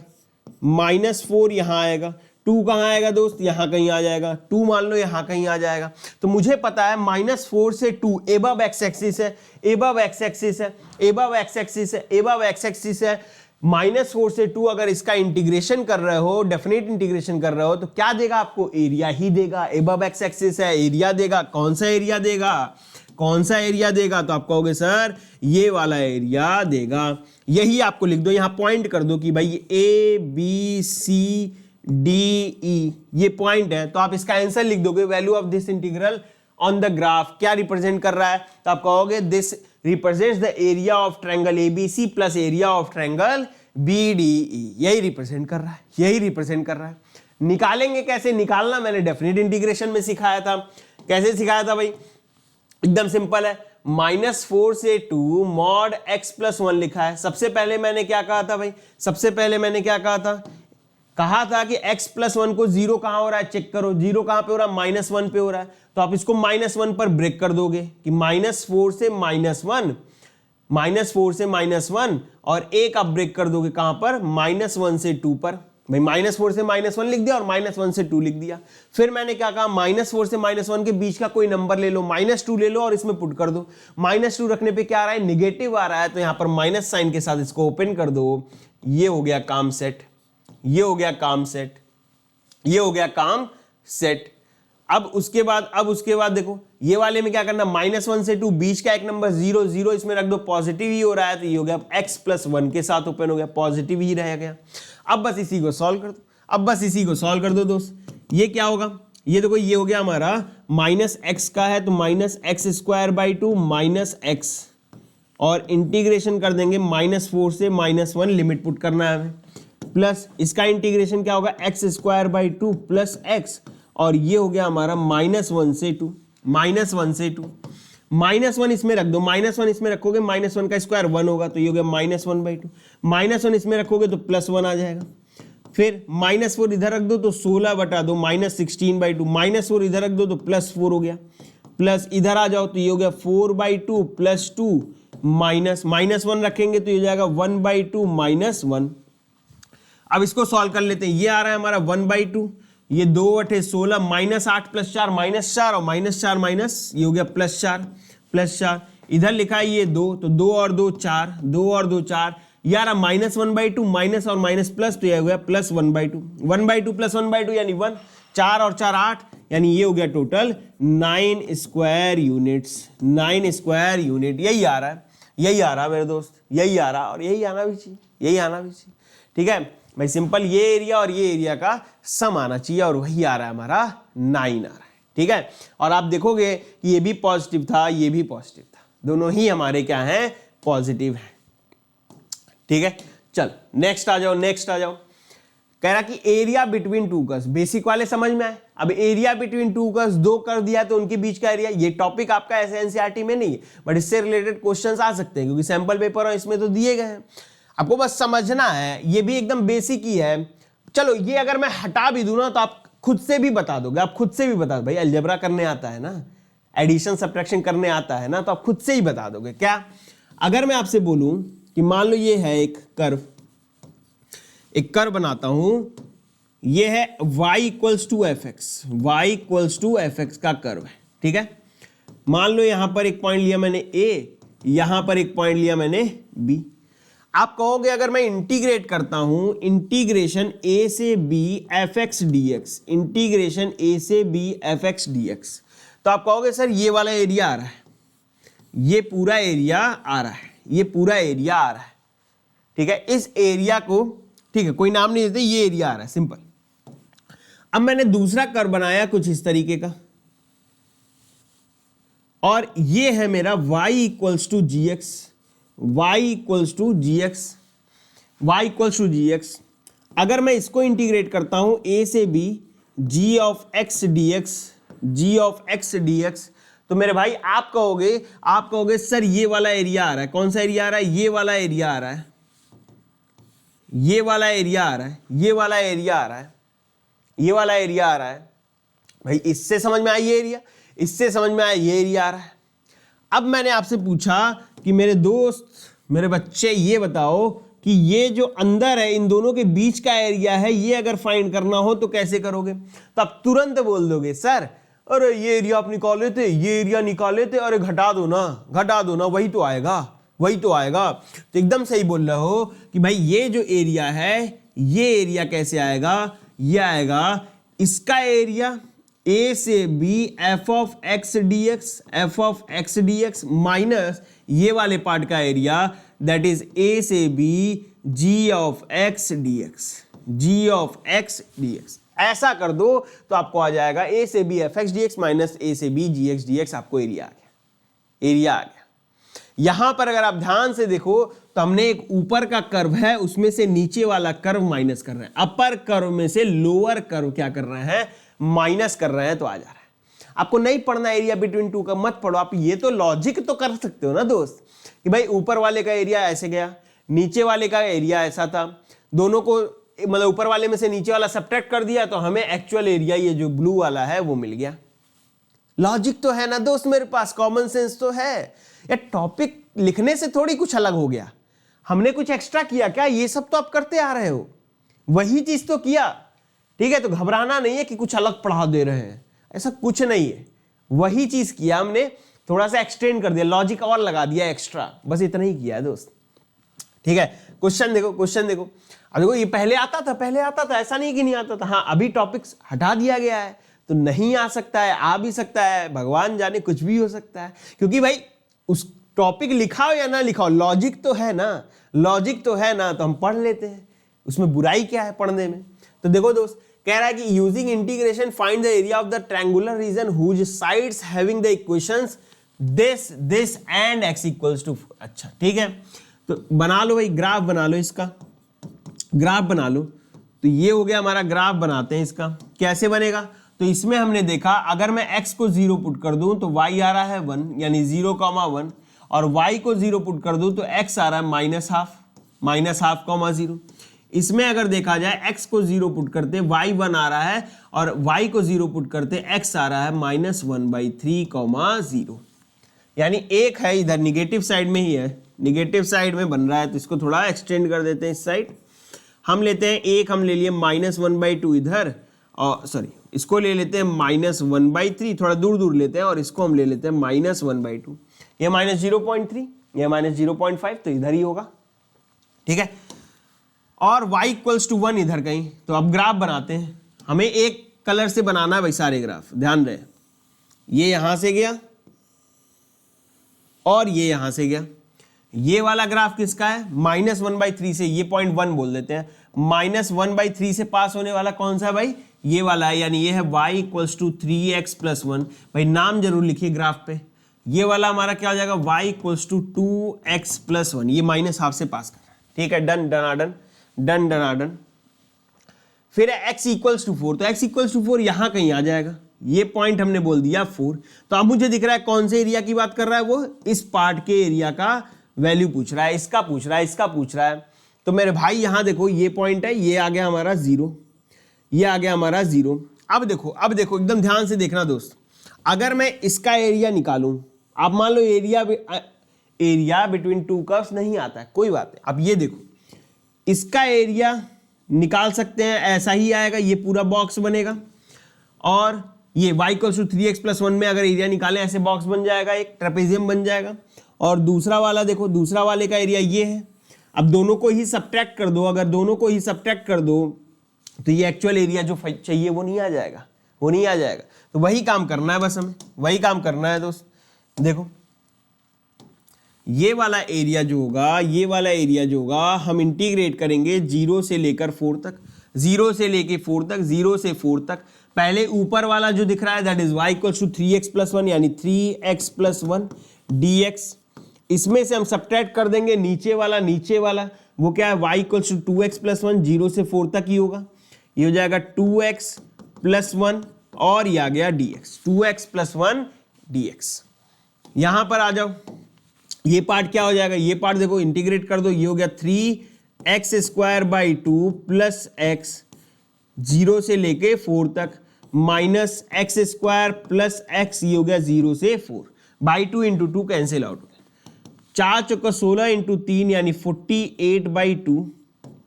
-4 यहां आएगा, 2 कहां आएगा दोस्त, यहां कहीं आ जाएगा, 2 मान लो यहां कहीं आ जाएगा। तो मुझे पता है -4 से 2 एबव एक्स एक्सिस है, एबव एक्स एक्सिस है, एबव एक्स एक्सिस है, एबव एक्स एक्सिस है। -4 से 2 अगर इसका इंटीग्रेशन कर रहे हो, डेफिनेट इंटीग्रेशन कर रहे हो, तो क्या देगा आपको, एरिया ही देगा। एबव एक्स एक्सिस है, एरिया देगा। कौन सा एरिया देगा, कौन सा एरिया देगा, तो आप कहोगे सर ये वाला एरिया देगा। यही आपको लिख दो, यहां पॉइंट कर दो कि भाई ए बी सी डी ई ये पॉइंट है, तो आप इसका आंसर लिख दोगे value of this integral on the graph क्या रिप्रेजेंट कर रहा है, तो आप कहोगे this represents the area of triangle ABC plus area of triangle BDE. यही रिप्रेजेंट कर रहा है, यही रिप्रेजेंट कर रहा है। निकालेंगे कैसे, निकालना मैंने डेफिनेट इंटीग्रेशन में सिखाया था। कैसे सिखाया था भाई, एकदम सिंपल है, -4 से 2 मॉड x प्लस 1 लिखा है। सबसे पहले मैंने क्या कहा था भाई, सबसे पहले मैंने क्या कहा था कि x प्लस 1 को 0 कहां हो रहा है, चेक करो 0 कहां पे हो रहा है, -1 पे हो रहा है। तो आप इसको -1 पर ब्रेक कर दोगे कि -4 से -1, -4 से -1, और एक आप ब्रेक कर दोगे कहां पर, -1 से 2 पर। भाई -4 से -1 लिख दिया और -1 से 2 लिख दिया। फिर मैंने क्या कहा, -4 से -1 के बीच का कोई नंबर ले लो, -2 ले लो और इसमें पुट कर दो। -2 रखने पे क्या आ रहा है, निगेटिव आ रहा है, तो यहां पर माइनस साइन के साथ इसको ओपन कर दो। ये हो गया काम सेट, ये हो गया काम सेट, ये हो गया काम सेट। अब उसके बाद देखो ये वाले में क्या करना, -1 से 2 बीच का एक नंबर 0 0 इसमें रख दो, पॉजिटिव ही हो रहा है, तो ये हो गया x प्लस 1 के साथ ओपन हो गया, पॉजिटिव ही रह गया। अब बस इसी को सॉल्व कर दो, अब बस इसी को सॉल्व कर दो दोस्त। ये क्या होगा, ये देखो ये हो गया हमारा -x का है, तो -x² - -x, और इंटीग्रेशन कर देंगे -4 से -1 लिमिट पुट करना है हमें, प्लस इसका इंटीग्रेशन क्या होगा, x² प्लस x, और ये हो गया हमारा -1 से 2, -1 से 2, -1 इसमें रख दो, -1 इसमें रखोगे -1 का स्क्वायर 1 होगा, तो ये हो गया -1/2, -1 इसमें रखोगे तो +1 आ जाएगा। फिर -4 इधर रख दो तो 16/2 -16/2, -4 इधर रख दो तो +4 हो गया, प्लस इधर आ जाओ तो ये हो गया 4/2 + 2 -1 रखेंगे तो ये हो जाएगा 1/2 -1। अब इसको सॉल्व कर लेते हैं, ये आ रहा है हमारा 1/2, ये 2/16 -8 + 4 -4, और -4 माइनस ये हो गया +4, इधर लिखा है ये 2, तो 2 और 2 4, 2 और 2 4, यार -1/2 माइनस और माइनस प्लस, तो ये हो गया +1/2, 1/2 + 1/2 यानी 1, 4 और 4 8, यानी ये हो गया total 9 square units, 9 square unit. यही आ रहा है, यही आ रहा है मेरे दोस्त, यही आ रहा, और यही आना भी चाहिए, यही आना भी चाहिए। ठीक है भाई, सिंपल ये एरिया और ये एरिया का सम आना चाहिए, और वही आ रहा है हमारा 9 आ रहा है। ठीक है, और आप देखोगे कि ये भी पॉजिटिव था, ये भी पॉजिटिव था, दोनों ही हमारे क्या हैं, पॉजिटिव हैं। ठीक है, चल नेक्स्ट आ जाओ, नेक्स्ट आ जाओ। कह रहा कि area between two curves, basic वाले समझ में आए। अब एरिया बिटवीन टू कर्व्स, दो कर्व दिया तो उनके बीच का एरिया, ये टॉपिक आपका ऐसे एनसीईआरटी में नहीं है, बट इससे रिलेटेड क्वेश्चंस आ सकते हैं क्योंकि सैंपल पेपर और इसमें तो दिए गए हैं, आपको बस समझना है। ये भी एकदम बेसिक ही है। चलो ये अगर मैं हटा भी दूं ना तो आप खुद से भी बता दोगे, आप खुद से भी बता दो, भाई अलजेब्रा करने आता है ना, एडिशन सब्ट्रैक्शन करने आता है ना, तो आप खुद से ही बता दोगे। क्या, अगर मैं आपसे बोलूं कि मान लो ये है एक कर्व, एक कर्व बनाता हूं, ये है y = fx, y = fx का कर्व है। ठीक है, मान लो यहां पर एक पॉइंट लिया मैंने a, यहां पर एक पॉइंट लिया मैंने b। आप कहोगे अगर मैं इंटीग्रेट करता हूं, इंटीग्रेशन a से b fx dx, integration a से b fx dx, तो आप कहोगे सर ये वाला एरिया आ रहा है, ये पूरा एरिया आ रहा है, ये पूरा एरिया आ रहा है, ठीक है। इस एरिया को, ठीक है, कोई नाम नहीं देते, ये एरिया आ रहा है, सिंपल। अब मैंने दूसरा कर्व बनाया कुछ इस तरीके का, और ये है मेरा y equals to g x, y equals to g x, y equals to g x. अगर मैं इसको इंटीग्रेट करता हूं a से b, g of x dx, g of x dx, तो मेरे भाई आप कहोगे सर ये वाला एरिया आ रहा है। कौन सा एरिया आ रहा है? ये वाला एरिया आ रहा है, ये वाला एरिया आ रहा है, ये वाला एरिया आ रहा है, ये वाला एरिया आ रहा है। भाई इससे समझ में आया ये एरिया, इससे समझ में आया ये एरिया आ रहा है। अब मैंने आपसे पूछा कि मेरे दोस्त, मेरे बच्चे, ये बताओ कि ये जो अंदर है, इन दोनों के बीच का एरिया है, ये अगर फाइंड करना हो तो कैसे करोगे? तो आप तुरंत बोल दोगे सर अरे ये एरिया आप निकाले थे, ये एरिया निकाले थे, अरे घटा दो ना, वही तो आएगा, वही तो आएगा। तो एकदम सही बोल रहे हो कि भाई ये जो एरिया है, ये एरिया कैसे आएगा? ये आएगा इसका एरिया a से b f of x dx, f of x dx minus ये वाले पार्ट का एरिया दैट इज a से b g of x dx, g of x dx। ऐसा कर दो तो आपको आ जाएगा a से b f x dx minus a से b g x dx, आपको एरिया आ गया, एरिया आ गया। यहां पर अगर आप ध्यान से देखो तो हमने एक ऊपर का कर्व है, उसमें से नीचे वाला कर्व माइनस कर रहे हैं, अपर कर्व में से लोअर कर्व क्या कर रहे हैं? माइनस कर रहे हैं, तो आ जा रहा है। आपको नहीं पढ़ना एरिया बिटवीन टू का, मत पढ़ो। आप ये तो लॉजिक तो कर सकते हो ना दोस्त, कि भाई ऊपर वाले का एरिया ऐसे गया, नीचे वाले का एरिया ऐसा था, दोनों को मतलब ऊपर वाले में से नीचे वाला सब्ट्रैक्ट कर दिया तो हमें एक्चुअल एरिया ये जो ब्लू वाला है वो मिल गया। लॉजिक तो है ना दोस्त मेरे पास, कॉमन सेंस तो है। ये टॉपिक लिखने से थोड़ी कुछ अलग हो गया, हमने कुछ एक्स्ट्रा किया क्या? ये सब तो आप करते आ रहे हो, वही चीज तो किया, ठीक है। तो घबराना नहीं है कि कुछ अलग पढ़ा दे रहे हैं, ऐसा कुछ नहीं है, वही चीज किया हमने, थोड़ा सा एक्सटेंड कर दिया, लॉजिक और लगा दिया एक्स्ट्रा, बस इतना ही किया है दोस्त, ठीक है। क्वेश्चन देखो, क्वेश्चन देखो। अब देखो ये पहले आता था, ऐसा नहीं कि नहीं आता था। हाँ अभी टॉपिक्स हटा दिया गया है तो नहीं आ सकता है, आ भी सकता है, भगवान जाने कुछ भी हो सकता है, क्योंकि भाई उस टॉपिक लिखाओ या ना लिखाओ, लॉजिक तो है ना, लॉजिक तो है ना, तो हम पढ़ लेते हैं, उसमें बुराई क्या है पढ़ने में। तो देखो दोस्त, कह रहा है कि using integration find the area of the triangular region whose sides having the equations this and x equals to. अच्छा ठीक है, तो बना लो भाई, ग्राफ बना लो, इसका ग्राफ बना लो। तो ये हो गया हमारा ग्राफ, बनाते हैं इसका। कैसे बनेगा? तो इसमें हमने देखा अगर मैं x को 0 पुट कर दूं तो y आ रहा है 1, यानी 0,1, और y को 0 पुट कर दूं तो x आ रहा है -1/2, 0। इसमें अगर देखा जाए x को 0 पुट करते y 1 आ रहा है, और y को 0 पुट करते x आ रहा है -1/3, 0। यानी एक है इधर निगेटिव साइड में ही है, निगेटिव साइड में बन रहा है, तो इसको थोड़ा एक्सटेंड कर देते हैं इस साइड। हम लेते हैं एक, हम ले लिए -1/2 इधर, और सॉरी इसको ले लेते हैं -1/3, थोड़ा दूर दूर लेते हैं, और इसको हम ले लेते हैं -1/2। ये -0.3, ये -0.5, तो इधर ही होगा, ठीक है। और y इक्वल्स टू 1 इधर कहीं। तो अब ग्राफ बनाते हैं, हमें एक कलर से बनाना है भाई सारे ग्राफ, ध्यान रहे। ये यहां से गया और ये यहां से गया। ये वाला ग्राफ किसका है? -1/3 से, ये 0.1 बोल देते हैं। -1/3 से पास होने वाला कौन सा है भाई? ये वाला है, यानी ये है y इक्वल्स टू 3x + 1। भाई नाम जरूर लिखिए ग्राफ पे। ये वाला हमारा क्या हो जाएगा? y equals to 2x + 1। ये -1/2 से पास कर रहा है, ठीक है। डन डनाडन, डन डनाडन। फिर x इक्वल्स टू 4, तो x इक्वल्स टू 4 यहां कहीं आ जाएगा। ये पॉइंट हमने बोल दिया 4। तो अब मुझे दिख रहा है कौन से एरिया की बात कर रहा है वो? इस पार्ट के एरिया का वैल्यू पूछ रहा है, इसका पूछ रहा है, इसका पूछ रहा है। तो मेरे भाई यहां देखो, ये पॉइंट है, ये आ गया हमारा 0, ये आ गया हमारा 0। अब देखो एकदम ध्यान से देखना दोस्त, अगर मैं इसका एरिया निकालूं, आप मान लो एरिया बिटवीन टू कर्व्स नहीं आता है, कोई बात नहीं। अब ये देखो, इसका एरिया निकाल सकते हैं, ऐसा ही आएगा, ये पूरा बॉक्स बनेगा। और ये y इक्वल्स टू 3x + 1 में अगर एरिया निकालें, ऐसे बॉक्स बन जाएगा, एक ट्रेपेजियम बन जाएगा। और दूसरा वाला देखो, दूसरा वाले का एरिया ये है। अब दोनों को ही सब्ट्रैक्ट कर दो, अगर दोनों को ही सब्ट्रैक्ट कर दो तो ये एक्चुअल एरिया जो चाहिए वो नहीं आ जाएगा, वो नहीं आ जाएगा। तो वही काम करना है, बस हमें वही काम करना है दोस्त। देखो ये वाला एरिया जो होगा, ये वाला एरिया जो होगा हम इंटीग्रेट करेंगे 0 से लेकर 4 तक, 0 से लेके 4 तक, 0 से 4 तक। पहले ऊपर वाला जो दिख रहा है that is y equals to 3x plus 1 यानी 3x प्लस 1 dx। इसमें से हम सब्ट्रैक्ट कर देंगे नीचे वाला वो क्या है, y equals to 2x plus 1, 0 से 4 तक ही होगा। ये हो जाएगा 2x प्लस 1 और ये आ गया dx, 2x प्लस 1 dx। यहां पर आ जाओ, ये पार्ट क्या हो जाएगा, ये पार्ट देखो इंटीग्रेट कर दो, ये हो गया 3x square by 2 plus x 0 से लेके 4 तक minus x square plus x, ये हो गया 0 से 4 बाई 2 इंटू 2 कैंसिल आउट हो गया। 4 चौका 16 इंटू 3 यानी 48 बाई 2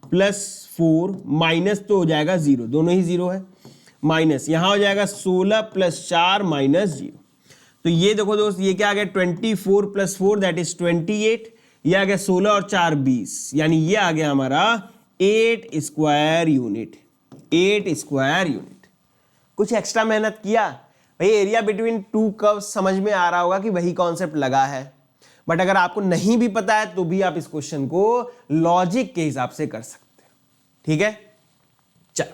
प्लस 4 माइनस तो हो जाएगा 0, दोनों ही 0 है, माइनस यहां हो जाएगा 16 प्लस 4 माइनस 0। तो ये देखो दोस्त, ये क्या आ गया 24 प्लस 4 दैट इज 28, ये आ गया 16 और 4 20, यानी ये आ गया हमारा 8 स्क्वायर यूनिट, 8 स्क्वायर यूनिट। कुछ एक्स्ट्रा मेहनत किया भाई, एरिया बिटवीन टू कर्व्स समझ में आ रहा होगा कि वही कॉन्सेप्ट लगा है। बट अगर आपको नहीं भी पता है तो भी आप इस क्वेश्चन को लॉजिक के हिसाब से कर सकते हैं, ठीक है। चल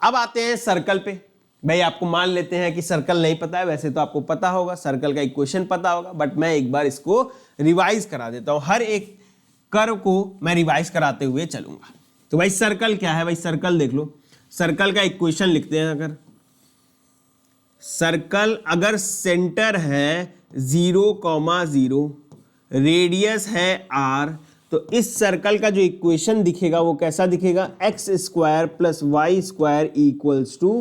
अब आते हैं सर्कल पे। भाई आपको मान लेते हैं कि सर्कल नहीं पता है, वैसे तो आपको पता होगा, सर्कल का इक्वेशन पता होगा, बट मैं एक बार इसको रिवाइज करा देता हूं, हर एक कर्व को मैं रिवाइज कराते हुए चलूंगा। तो भाई सर्कल क्या है, भाई सर्कल देख लो, सर्कल का इक्वेशन लिखते हैं। अगर सर्कल अगर सेंटर है 0,0, रेडियस है r, तो इस सर्कल का जो इक्वेशन दिखेगा वो कैसा दिखेगा, x square plus y square equals to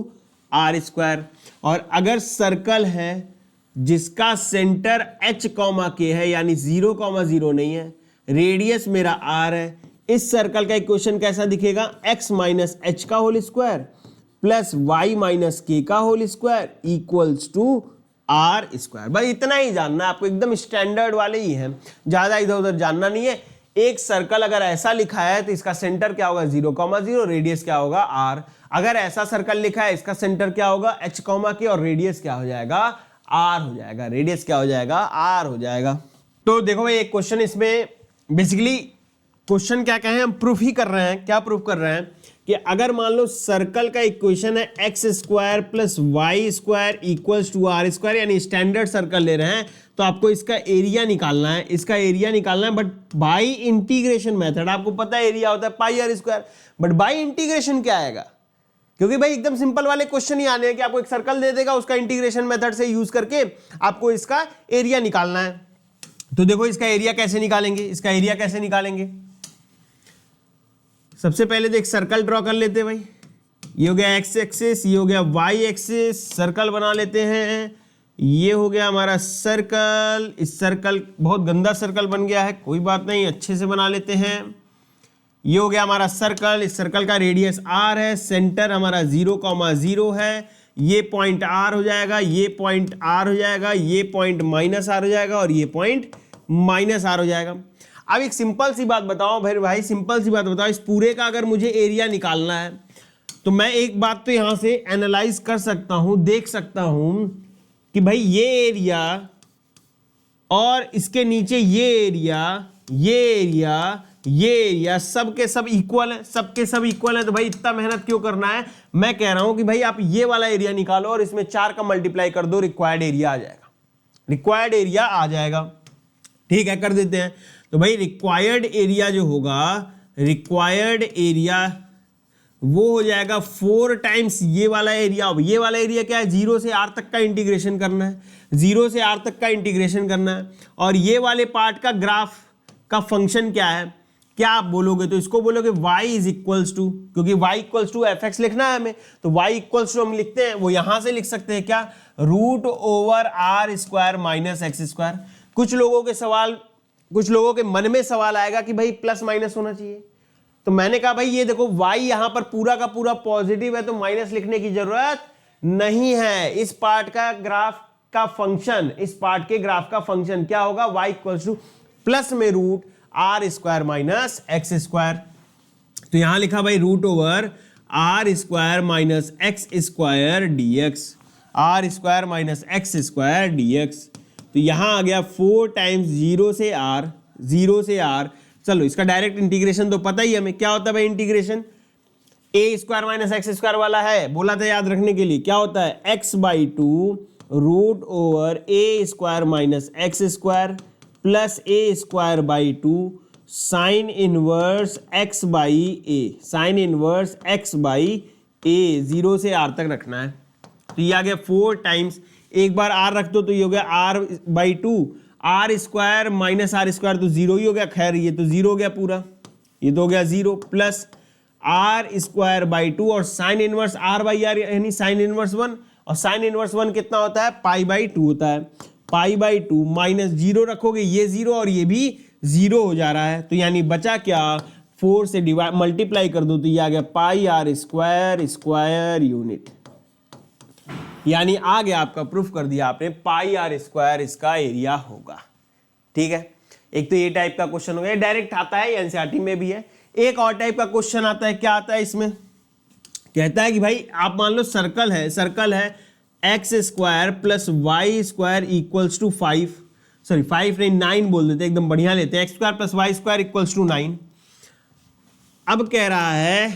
r square. और अगर सर्कल है जिसका सेंटर h, k है यानी 0,0 नहीं है, रेडियस मेरा r है, इस सर्कल का इक्वेशन कैसा दिखेगा, x माइनस एच का whole square plus y minus k का whole square equals to r square. भाई इतना ही जानना है आपको, एकदम स्टैंडर्ड वाले ही हैं, ज्यादा इधर उधर जानना नहीं है। एक सर्कल अगर ऐसा लिखा है तो इसका सेंटर क्या होगा 0,0, रेडियस क्या होगा r। अगर ऐसा सर्कल लिखा है इसका सेंटर क्या होगा h, k और रेडियस क्या हो जाएगा r हो जाएगा, रेडियस क्या हो जाएगा r हो जाएगा। तो देखो भाई एक क्वेश्चन, इसमें बेसिकली क्वेश्चन क्या कहें, हम प्रूफ ही कर रहे हैं। क्या प्रूफ कर रहे हैं कि अगर मान लो सर्कल का इक्वेशन है x square plus y square equals to r square, यानी स्टैंडर्ड सर्कल ले रहे हैं, तो आपको इसका एरिया निकालना है, इसका एरिया निकालना है, बट बाई इंटीग्रेशन मेथड। आपको पता है एरिया होता है pi r square, but by integration क्या आएगा, क्योंकि भाई एकदम सिंपल वाले क्वेश्चन ही आने हैं कि आपको एक सर्कल दे देगा, उसका इंटीग्रेशन मेथड से यूज करके आपको इसका एरिया निकालना है। तो देखो इसका एरिया कैसे निकालेंगे, इसका एरिया कैसे निकालेंगे, सबसे पहले तो एक सर्कल ड्रॉ कर लेते हैं भाई। ये हो गया एक्स एक्सिस, ये हो गया वाई एक्सिस, सर्कल बना लेते हैं। ये हो गया हमारा सर्कल, इस सर्कल बहुत गंदा सर्कल बन गया है, कोई बात नहीं, अच्छे से बना लेते हैं। ये हो गया हमारा सर्कल, इस सर्कल का रेडियस r है, सेंटर हमारा 0,0 है, ये पॉइंट r हो जाएगा, ये पॉइंट r हो जाएगा, ये पॉइंट माइनस r हो जाएगा और ये पॉइंट माइनस r हो जाएगा। अब एक सिंपल सी बात बताओ भाई सिंपल सी बात बताओ, इस पूरे का अगर मुझे एरिया निकालना है तो मैं एक बात तो यहां से एनालाइज कर सकता हूं, देख सकता हूं कि भाई ये एरिया और इसके नीचे ये एरिया, ये एरिया, ये एरिया सब के सब इक्वल है, सबके सब इक्वल है। तो भाई इतना मेहनत क्यों करना है, मैं कह रहा हूं कि भाई आप ये वाला एरिया निकालो और इसमें 4 का मल्टीप्लाई कर दो, रिक्वायर्ड एरिया आ जाएगा, रिक्वायर्ड एरिया आ जाएगा। ठीक है, कर देते हैं। तो भाई रिक्वायर्ड एरिया जो होगा, रिक्वायर्ड एरिया वो हो जाएगा 4 टाइम्स ये वाला एरिया। अब ये वाला एरिया क्या है, 0 से r तक का इंटीग्रेशन करना है, 0 से r तक का इंटीग्रेशन करना है। और ये वाले पार्ट का ग्राफ का फंक्शन क्या है, क्या आप बोलोगे, तो इसको बोलोगे y इज इक्वल्स टू, क्योंकि y equals to F x लिखना है हमें, तो y इक्वल्स टू हम लिखते हैं, वो यहां से लिख सकते हैं क्या, root over r square minus x square. कुछ लोगों के मन में सवाल आएगा कि भाई प्लस माइनस होना चाहिए, तो मैंने कहा भाई ये देखो y यहां पर पूरा का पूरा पॉजिटिव है, तो माइनस लिखने की जरूरत नहीं है। इस पार्ट का ग्राफ का फंक्शन, इस पार्ट के ग्राफ का फंक्शन क्या होगा, y इक्वल्स टू प्लस में root r square minus x square. तो यहां लिखा भाई root over r square minus x square dx, r square minus x square dx. तो यहाँ आ गया 4 टाइम्स 0 से r, 0 से r। चलो इसका डायरेक्ट इंटीग्रेशन तो पता ही हमें क्या होता है भाई, इंटीग्रेशन ए स्क्वायर माइनस एक्स स्क्वायर वाला है, बोला था याद रखने के लिए, क्या होता है x/2 root over a square minus x square plus a square by 2 sine inverse x by a, sine inverse x by a, 0 से r तक रखना है। तो ये आ गया 4 टाइम्स, एक बार r रख दो तो ये हो गया r/2, r square minus r square तो 0 ही हो गया, खैर ये तो 0 हो गया पूरा, ये तो हो गया 0 प्लस आर स्क्वायर बाई 2 और sine inverse r by r यानी साइन इनवर्स 1, और साइन इनवर्स 1 कितना होता है, π/2 होता है, π/2 माइनस 0 रखोगे ये 0 और ये भी 0 हो जा रहा है, तो यानी बचा क्या, 4 से डिवाइड मल्टीप्लाई कर दो तो ये आ गया πr स्क्वायर स्क्वायर यूनिट, यानी आ गया आपका, प्रूफ कर दिया आपने, πr स्क्वायर इसका एरिया होगा। ठीक है, एक तो ये टाइप का क्वेश्चन हो गया, डायरेक्ट आता है, एनसीईआरटी में भी है। एक और टाइप का क्वेश्चन आता है, क्या आता है इसमें, कहता है कि भाई आप मान लो सर्कल है x square plus y square equals to 5, sorry 5 नहीं 9 बोल देते, एकदम बढ़िया लेते हैं, x square plus y square equals to 9। अब कह रहा है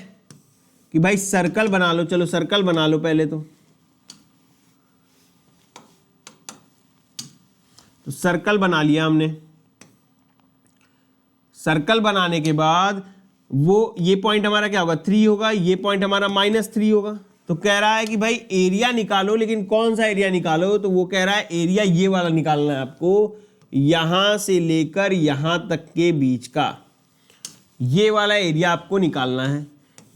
कि भाई सर्कल बना लो, चलो सर्कल बना लो पहले तो सर्कल बना लिया हमने। सर्कल बनाने के बाद वो ये पॉइंट हमारा क्या होगा, 3 होगा, ये पॉइंट हमारा -3 होगा। तो कह रहा है कि भाई एरिया निकालो, लेकिन कौन सा एरिया निकालो, तो वो कह रहा है एरिया ये वाला निकालना है आपको, यहां से लेकर यहां तक के बीच का ये वाला एरिया आपको निकालना है,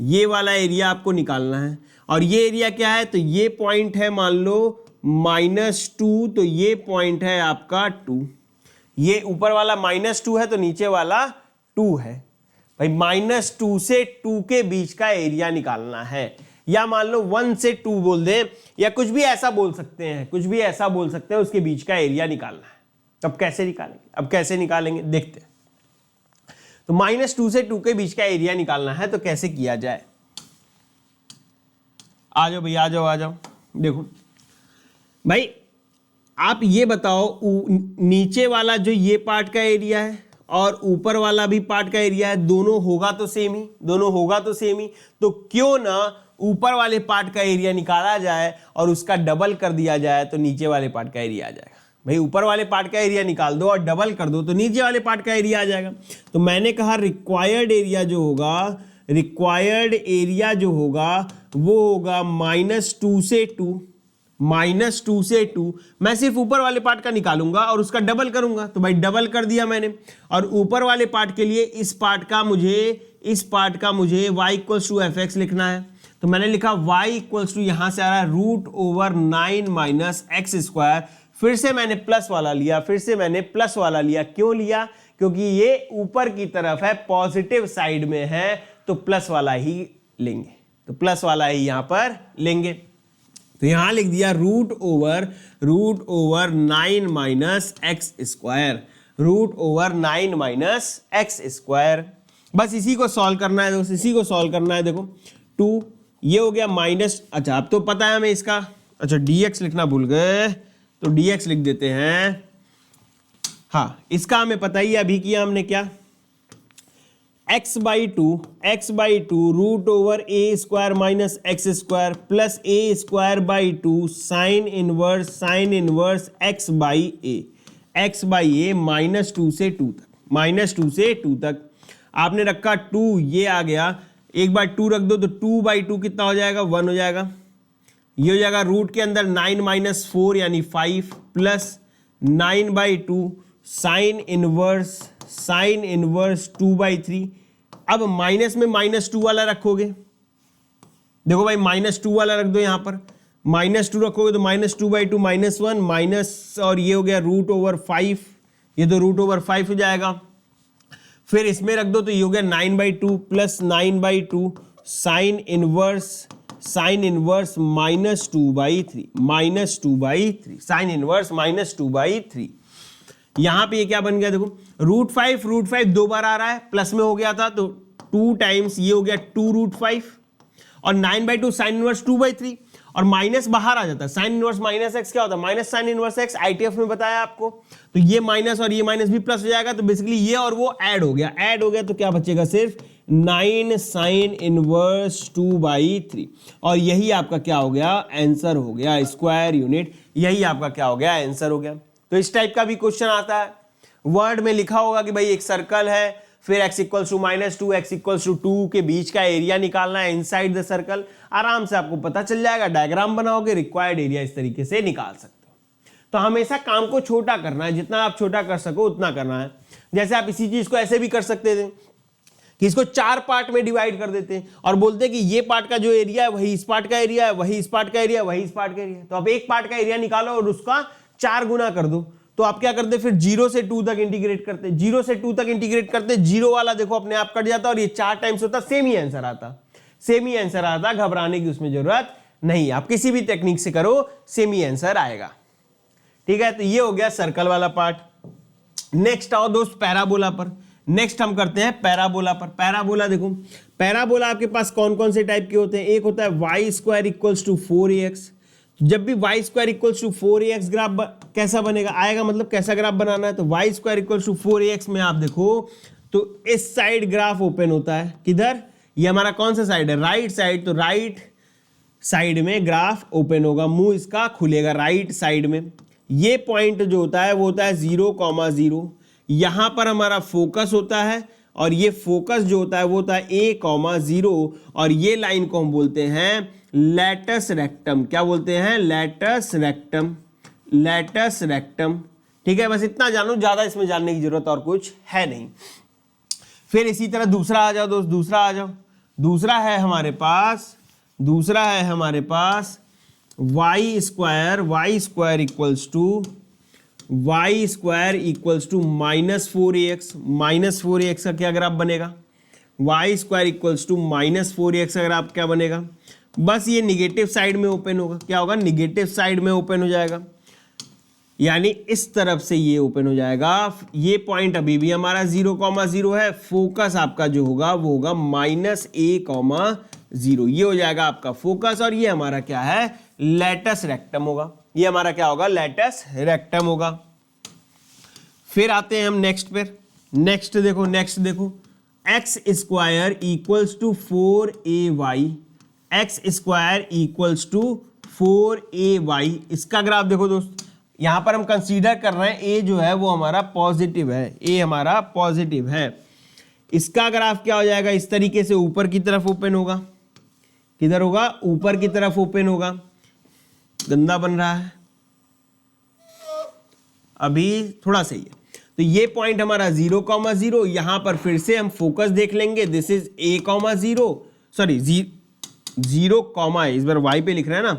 ये वाला एरिया आपको निकालना है। और ये एरिया क्या है, तो ये पॉइंट है मान लो -2, तो ये पॉइंट है आपका 2, ये ऊपर वाला -2 है तो नीचे वाला 2 है। भाई -2 से 2 के बीच का एरिया निकालना है, या मान लो 1 से 2 बोल दें, या कुछ भी ऐसा बोल सकते हैं, कुछ भी ऐसा बोल सकते हैं, उसके बीच का एरिया निकालना है। अब कैसे निकालेंगे, अब कैसे निकालेंगे देखते हैं। तो -2 से 2 के बीच का एरिया निकालना है, तो कैसे किया जाए, आ जाओ भैया, आ जाओ। देखो भाई आप ये बताओ, नीचे वाला जो ये पार्ट का एरिया है और ऊपर वाला भी पार्ट का एरिया है, दोनों होगा तो सेम ही, दोनों होगा तो सेम ही, तो क्यों ना ऊपर वाले पार्ट का एरिया निकाला जाए और उसका डबल कर दिया जाए, तो नीचे वाले पार्ट का एरिया आ जाएगा। भाई ऊपर वाले पार्ट का एरिया निकाल दो और डबल कर दो तो नीचे वाले पार्ट का एरिया आ जाएगा। तो मैंने कहा रिक्वायर्ड एरिया जो होगा, रिक्वायर्ड एरिया जो होगा वो होगा -2 से 2, -2 से 2, मैं सिर्फ ऊपर वाले पार्ट का निकालूंगा और उसका डबल करूंगा, तो भाई डबल कर दिया मैंने। और ऊपर वाले पार्ट के लिए इस पार्ट का मुझे y इक्वल्स टू fx लिखना है, तो मैंने लिखा y इक्वल्स टू, यहां से आ रहा है √9 माइनस एक्स स्क्वायर, फिर से मैंने प्लस वाला लिया, क्यों लिया, क्योंकि ये ऊपर की तरफ है, पॉजिटिव साइड में है, तो प्लस वाला ही लेंगे, तो प्लस वाला ही यहां पर लेंगे। तो यहां लिख दिया √9 minus x square, √9 minus x square. बस इसी को सॉल्व करना है दोस्त, इसी को सॉल्व करना है। देखो 2 ये हो गया माइनस, अच्छा अब तो पता है हमें इसका, अच्छा dx लिखना भूल गए, तो dx लिख देते हैं। हाँ इसका हमें पता ही है, अभी किया हमने क्या, x/2 √a square minus x square plus a square by 2 sine inverse x/a -2 से 2 तक, -2 से 2 तक आपने रखा 2, ये आ गया, एक बार 2 रख दो तो 2/2 कितना हो जाएगा, 1 हो जाएगा। ये हो जाएगा रूट के अंदर 9 - 4 यानी 5 प्लस 9/2 साइन इनवर्स 2/3। अब माइनस में -2 वाला रखोगे, देखो भाई -2 वाला रख दो, यहां पर -2 रखोगे तो -2/2 -1 माइनस, और ये हो गया √5, ये तो √5 हो जाएगा। फिर इसमें रख दो तो ये हो गया 9/2 plus 9/2 sine inverse -2/3 sine inverse -2/3। यहां पे ये क्या बन गया, देखो √5 2 बार आ रहा है, प्लस में हो गया था तो 2 टाइम्स ये हो गया 2√5 और 9/2 साइन इनवर्स 2/3, और माइनस बाहर आ जाता है, साइन इनवर्स माइनस एक्स क्या होता है, minus sine inverse x, ITF में बताया आपको। तो ये माइनस और ये माइनस भी प्लस हो जाएगा, तो बेसिकली ये और वो ऐड हो गया, तो क्या बचेगा, सिर्फ 9 साइन इनवर्स 2/3। और यही आपका क्या हो गया, आंसर हो गया, स्क्वायर यूनिट, यही आपका क्या हो गया, आंसर हो गया। तो इस टाइप का भी क्वेश्चन आता है, वर्ड में लिखा होगा कि भाई एक सर्कल है, फिर x equals to -2, x equals to 2 के बीच का एरिया निकालना है इनसाइड द सर्कल। आराम से आपको पता चल जाएगा, डायग्राम बनाओगे, रिक्वायर्ड एरिया इस तरीके से निकाल सकते हो। तो हमेशा काम को छोटा करना है, जितना आप छोटा कर सको उतना करना है। जैसे आप इसी चीज को ऐसे भी कर सकते थे कि इसको 4 पार्ट में डिवाइड कर देते हैं और बोलते हैं कि ये पार्ट का जो एरिया है वही इस पार्ट का एरिया है, वही इस पार्ट का एरिया, वही इस पार्ट का एरिया। तो आप एक पार्ट का एरिया निकालो और उसका 4 गुना कर दो। तो आप क्या करते, फिर 0 से 2 तक इंटीग्रेट करते, 0 से 2 तक इंटीग्रेट करते, 0 वाला देखो अपने आप कट जाता और ये 4 टाइम्स होता, सेम ही आंसर आता, घबराने की उसमें जरूरत नहीं, आप किसी भी टेक्निक से करो सेम ही आंसर आएगा। ठीक है, तो ये हो गया सर्कल वाला पार्ट। नेक्स्ट आओ दोस्त पैराबोला पर। नेक्स्ट हम करते हैं पैराबोला पर। पैराबोला देखो, पैराबोला आपके पास कौन कौन से टाइप के होते हैं, एक होता है y² इक्वल्स टू 4ax। जब भी y² equals to 4ax graph कैसा बनेगा, आएगा मतलब कैसा ग्राफ बनाना है, तो y² इक्वल्स टू 4ax में आप देखो तो इस साइड ग्राफ ओपन होता है, किधर, ये हमारा कौन सा साइड है, राइट साइड। तो राइट साइड में ग्राफ ओपन होगा, मुंह इसका खुलेगा राइट साइड में। ये पॉइंट जो होता है वो होता है 0,0, यहां पर हमारा फोकस होता है और ये फोकस जो होता है वो होता है a,0 और ये लाइन को हम बोलते हैं लैटस रेक्टम। क्या बोलते हैं, लैटस रेक्टम। ठीक है, बस इतना जानो, ज्यादा इसमें जानने की जरूरत और कुछ है नहीं। फिर इसी तरह दूसरा आ जाओ दोस्त, दूसरा आ जाओ। दूसरा है हमारे पास y² इक्वल्स टू -4ax का क्या ग्राफ बनेगा, y² इक्वल्स टू -4ax का ग्राफ क्या बनेगा, बस ये निगेटिव साइड में ओपन होगा। क्या होगा, निगेटिव साइड में ओपन हो जाएगा, यानी इस तरफ से ये ओपन हो जाएगा। ये पॉइंट अभी भी हमारा 0,0 है, फोकस आपका जो होगा वो होगा -a,0, ये हो जाएगा आपका फोकस और ये हमारा क्या है, लैटस रेक्टम होगा। ये हमारा क्या होगा, लैटस रेक्टम होगा। फिर आते हैं हम नेक्स्ट पर। नेक्स्ट देखो x² equals to 4ay, x² equals to 4ay, इसका ग्राफ देखो दोस्त, यहां पर हम कंसीडर कर रहे हैं a जो है वो हमारा पॉजिटिव है, इसका ग्राफ क्या हो जाएगा, इस तरीके से ऊपर की तरफ ओपन होगा। किधर होगा, ऊपर की तरफ ओपन होगा। गंदा बन रहा है, अभी थोड़ा सही है। तो ये पॉइंट हमारा 0,0, यहां पर फिर से हम फोकस देख लेंगे, दिस इज a,0, सॉरी 0, इस बार y पे लिख रहे हैं ना,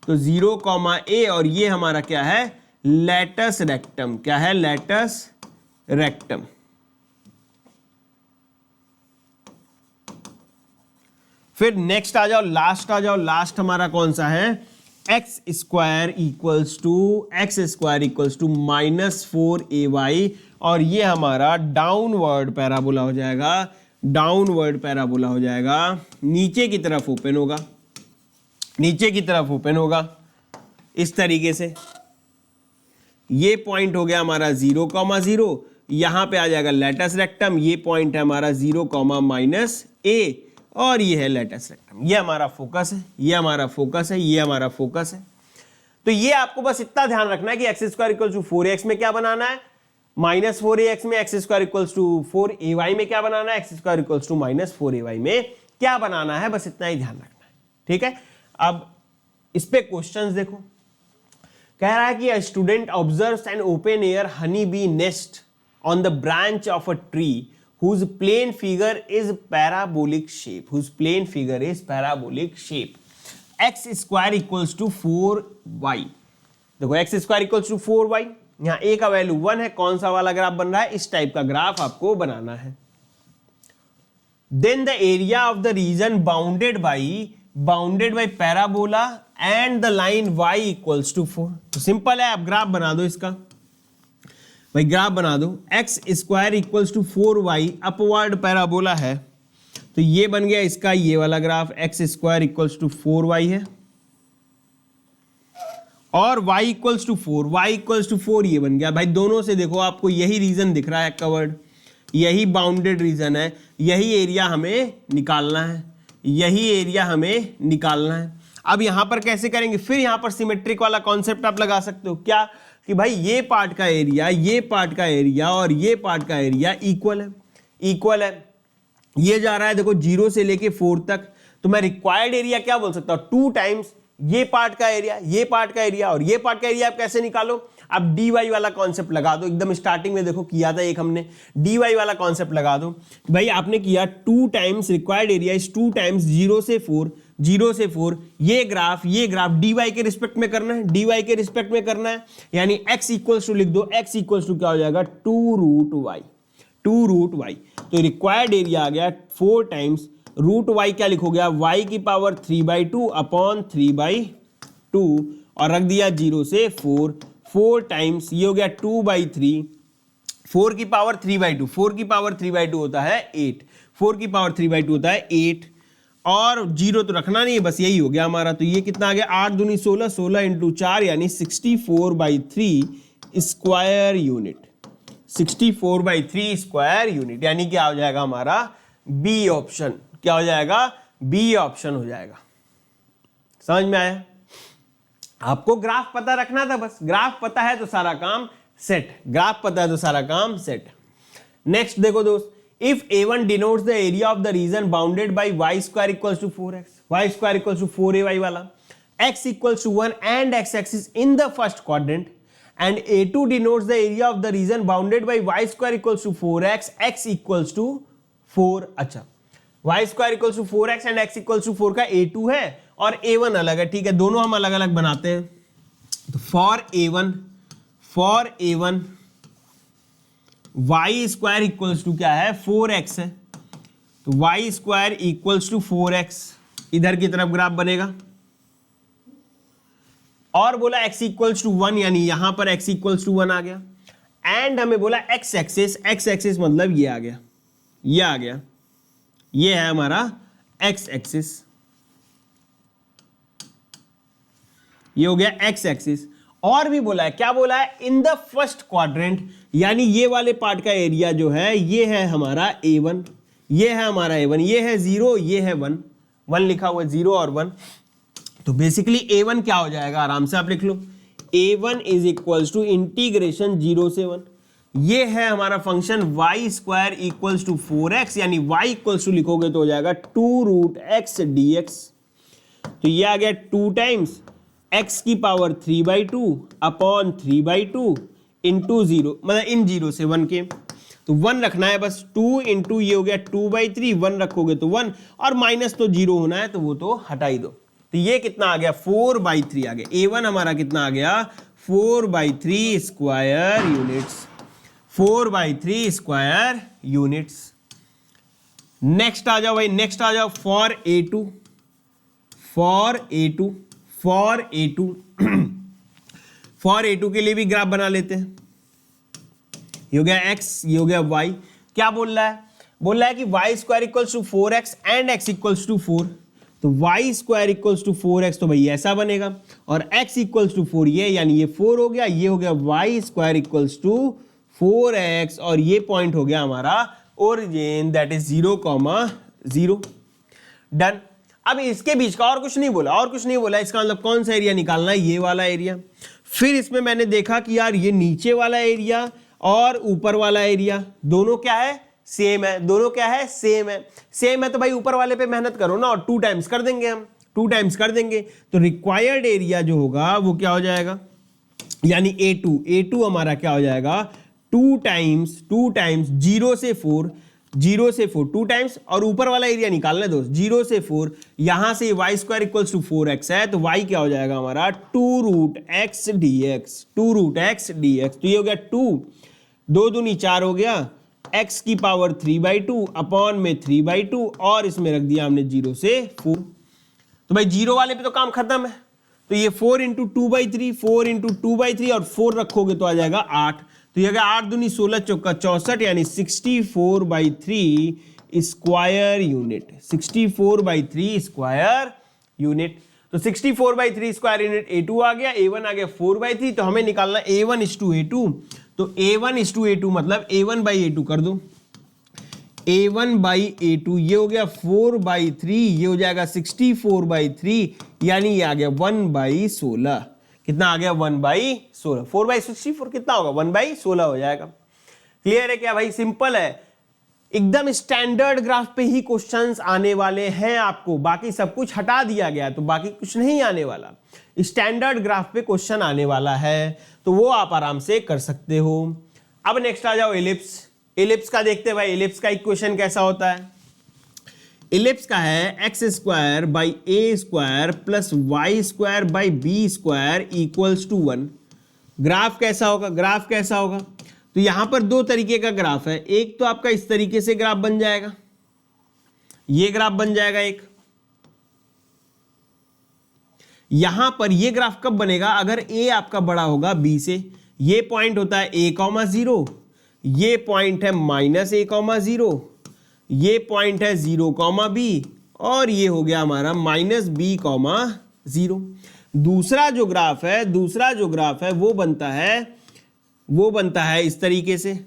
तो 0,a और ये हमारा क्या है, लैटस रेक्टम। क्या है, लैटस रेक्टम। फिर नेक्स्ट आ जाओ, लास्ट हमारा कौन सा है, x² इक्वल्स टू -4ay और ये हमारा डाउनवर्ड पैराबोला हो जाएगा, नीचे की तरफ ओपन होगा इस तरीके से। ये पॉइंट हो गया हमारा 0,0, यहां पे आ जाएगा लैटस रेक्टम, ये पॉइंट है हमारा 0,-a और ये है लैटस रेक्टम। ये हमारा फोकस है, तो ये आपको बस इतना ध्यान रखना है कि x² इक्वल्स टू 4ax में क्या बनाना है, -4ax में x² इक्वल्स टू 4ay में क्या बनाना है, x² इक्वल्स टू -4ay में क्या बनाना है, बस इतना ही ध्यान रखना है। ठीक है, अब इस पे क्वेश्चंस देखो। कह रहा है कि a student observes an open air honey bee nest on the branch of a tree whose plane figure is parabolic shape, x² equals to 4y। देखो x² इक्वल्स टू 4y, यहां a का value 1 है, कौन सा वाला graph बन रहा है, इस टाइप का ग्राफ आपको बनाना है। Then the area of the region bounded by parabola and the line y equals to 4। तो सिंपल है, आप ग्राफ बना दो इसका, भाई ग्राफ बना दो, x² equals to 4y upward parabola है, तो ये बन गया इसका ये वाला graph, x² equals to 4y है। और y equals to 4, y equals to 4 ये बन गया भाई। दोनों से देखो आपको यही रीजन दिख रहा है कवर्ड, यही बाउंडेड रीजन है, यही एरिया हमें निकालना है, यही एरिया हमें निकालना है। अब यहां पर कैसे करेंगे, फिर यहां पर सिमेट्रिक वाला कॉन्सेप्ट आप लगा सकते हो, क्या कि भाई ये पार्ट का एरिया, ये पार्ट का एरिया और ये पार्ट का एरिया इक्वल है, इक्वल है। ये जा रहा है देखो 0 से लेके 4 तक, तो मैं रिक्वायर्ड एरिया क्या बोल सकता हूं, 2 टाइम्स ये पार्ट का एरिया, ये पार्ट का एरिया और ये पार्ट का एरिया। आप कैसे निकालो, अब dy वाला कॉन्सेप्ट लगा दो, एकदम स्टार्टिंग में देखो किया था एक हमने, dy वाला कॉन्सेप्ट लगा दो भाई। आपने किया 2 times required area is 2 times 0 से 4, 0 से 4, ये ग्राफ dy के रिस्पेक्ट में करना है, dy के रिस्पेक्ट में करना है, यानी x इक्वल्स टू लिख दो, x इक्वल्स टू क्या हो जाएगा 2 रूट y, 2 रूट y। तो रिक्वायर्ड एरिया आ गया 4 टाइम्स रूट y, क्या लिखोगे y की पावर 3/2 अपॉन 3/2 और रख दिया 0 से 4, 4 टाइम्स ये हो गया 2/3, 4 की पावर 3/2, 4 की पावर 3/2 होता है 8, 4 की पावर 3/2 होता है 8 और 0 तो रखना नहीं है, बस यही हो गया हमारा। तो ये कितना आ गया 8 दूनी 16, 16 इंटू 4 यानी 64/3 स्क्वायर यूनिट, 64/3 स्क्वायर यूनिट, यानी क्या हो जाएगा हमारा बी ऑप्शन, क्या हो जाएगा बी ऑप्शन हो जाएगा। समझ में आया? आपको ग्राफ पता रखना था, बस ग्राफ पता है तो सारा काम सेट, ग्राफ पता है तो सारा काम सेट। नेक्स्ट देखो दोस्त, if a1 denotes the area of the region bounded by y square equals to 4x, y square equals to 4ay वाला, x equals to 1 and x axis in the first quadrant, and a2 denotes the area of the region bounded by y square equals to 4x, x equals to 4। अच्छा, y square equals to 4x and x equals to 4 का a2 है और a1 अलग है, ठीक है, दोनों हम अलग अलग बनाते हैं। तो for a1 y square equals to क्या है 4x है, तो y square equals to 4x, इधर की तरफ ग्राफ बनेगा। और बोला x इक्वल्स टू 1, यानी यहां पर x इक्वल्स टू 1 आ गया। एंड हमें बोला x एक्सिस मतलब ये आ गया, ये आ गया, ये है हमारा x एक्सिस, ये हो गया x एक्सिस। और भी बोला है, क्या बोला है इन द फर्स्ट क्वाड्रेंट, यानी ये वाले पार्ट का एरिया जो है ये है हमारा a1, ये है हमारा a1, ये है 0, ये है 1, 1 लिखा हुआ है 0 और 1। तो बेसिकली a1 क्या हो जाएगा, आराम से आप लिख लो, a1 is equals to integration 0 से 1, ये है हमारा function y square equals to 4x, यानी y इक्वल्स टू लिखोगे तो हो जाएगा 2 रूट x dx। तो ये आ गया 2 टाइम्स x की पावर 3/2 अपॉन 3/2 इंटू 0, मतलब इन 0 से 1 के, तो 1 रखना है बस, 2 इंटू ये हो गया 2/3, 1 रखोगे तो 1 और माइनस तो 0 होना है तो वो तो हटा ही दो। तो ये कितना आ गया 4/3 आ गया, a1 हमारा कितना आ गया 4/3 square units, 4/3 square units. Next आ जाओ भाई, नेक्स्ट आ जाओ फॉर a2, फॉर a2 के लिए भी ग्राफ बना लेते हैं। ये हो गया x, ये हो गया y। क्या बोल रहा है, बोल रहा है कि y square equals to 4x and x equals to 4, तो y square equals to 4x तो भाई ऐसा बनेगा, और x इक्वल्स टू 4 ये, यानी ये 4 हो गया, ये हो गया y square equals to 4x और ये पॉइंट हो गया हमारा ओरिजिन, दैट इज 0,0। डन। अब इसके बीच का और कुछ नहीं बोला, और कुछ नहीं बोला, इसका मतलब कौन सा एरिया निकालना है, ये वाला एरिया। फिर इसमें मैंने देखा कि यार ये नीचे वाला एरिया और ऊपर वाला एरिया दोनों क्या है सेम है, दोनों क्या है सेम है, सेम है तो भाई ऊपर वाले पे मेहनत करो ना, और 2 टाइम्स कर देंगे हम, 2 टाइम्स कर देंगे, तो रिक्वायर्ड एरिया जो होगा वो क्या हो जाएगा, यानी a2 हमारा क्या हो जाएगा 2 टाइम्स 0 से 4, 2 टाइम्स, और ऊपर वाला एरिया निकालना है दोस्त 0 से 4, यहां से y square equals to 4x है, तो y क्या हो जाएगा हमारा 2 root x dx, 2 root x dx। तो ये हो गया 2, 2 दूनी 4 हो गया, x की पावर 3/2 अपॉन में 3/2 और इसमें रख दिया हमने 0 से 4। तो भाई 0 वाले पे तो काम खत्म है, तो ये 4 इंटू 2/3, 4 इंटू 2/3 और 4 रखोगे तो आ जाएगा 8, तो ये 8 दूनी 16 चौका 64, यानी 64/3 स्क्वायर यूनिट, 64/3 स्क्वायर यूनिट। तो 64/3 स्क्वायर यूनिट A2 आ गया, A1 आ गया 4/3, तो हमें निकालना A1:A2। तो A1:A2 मतलब A1/A2 कर दो, A1/A2 ये हो गया 4/3, ये हो जाएगा 64/3, यानी ये आ गया 1/16। कितना आ गया? 1/16। 4/64 कितना होगा? 1/16 हो जाएगा। क्लियर है क्या भाई? सिंपल है, एकदम स्टैंडर्ड ग्राफ पे ही क्वेश्चंस आने वाले हैं आपको, बाकी सब कुछ हटा दिया गया तो बाकी कुछ नहीं आने वाला। स्टैंडर्ड ग्राफ पे क्वेश्चन आने वाला है, तो वो आप आराम से कर सकते हो। अब नेक्स्ट आ जाओ एलिप्स। एलिप्स का देखते हैं भाई, एलिप्स का इक्वेशन कैसा होता है। एलिप्स का है x² / a² + y² / b² equals to 1। Graph कैसा होगा? ग्राफ कैसा होगा? तो यहां पर दो तरीके का ग्राफ है। एक तो आपका इस तरीके से ग्राफ बन जाएगा, ये ग्राफ बन जाएगा एक। यहां पर ये ग्राफ कब बनेगा? अगर a आपका बड़ा होगा b से। ये पॉइंट होता है a,0, ये पॉइंट है -a,0, ये पॉइंट है 0,b, और ये हो गया हमारा -b,0। दूसरा जो ग्राफ है वो बनता है इस तरीके से।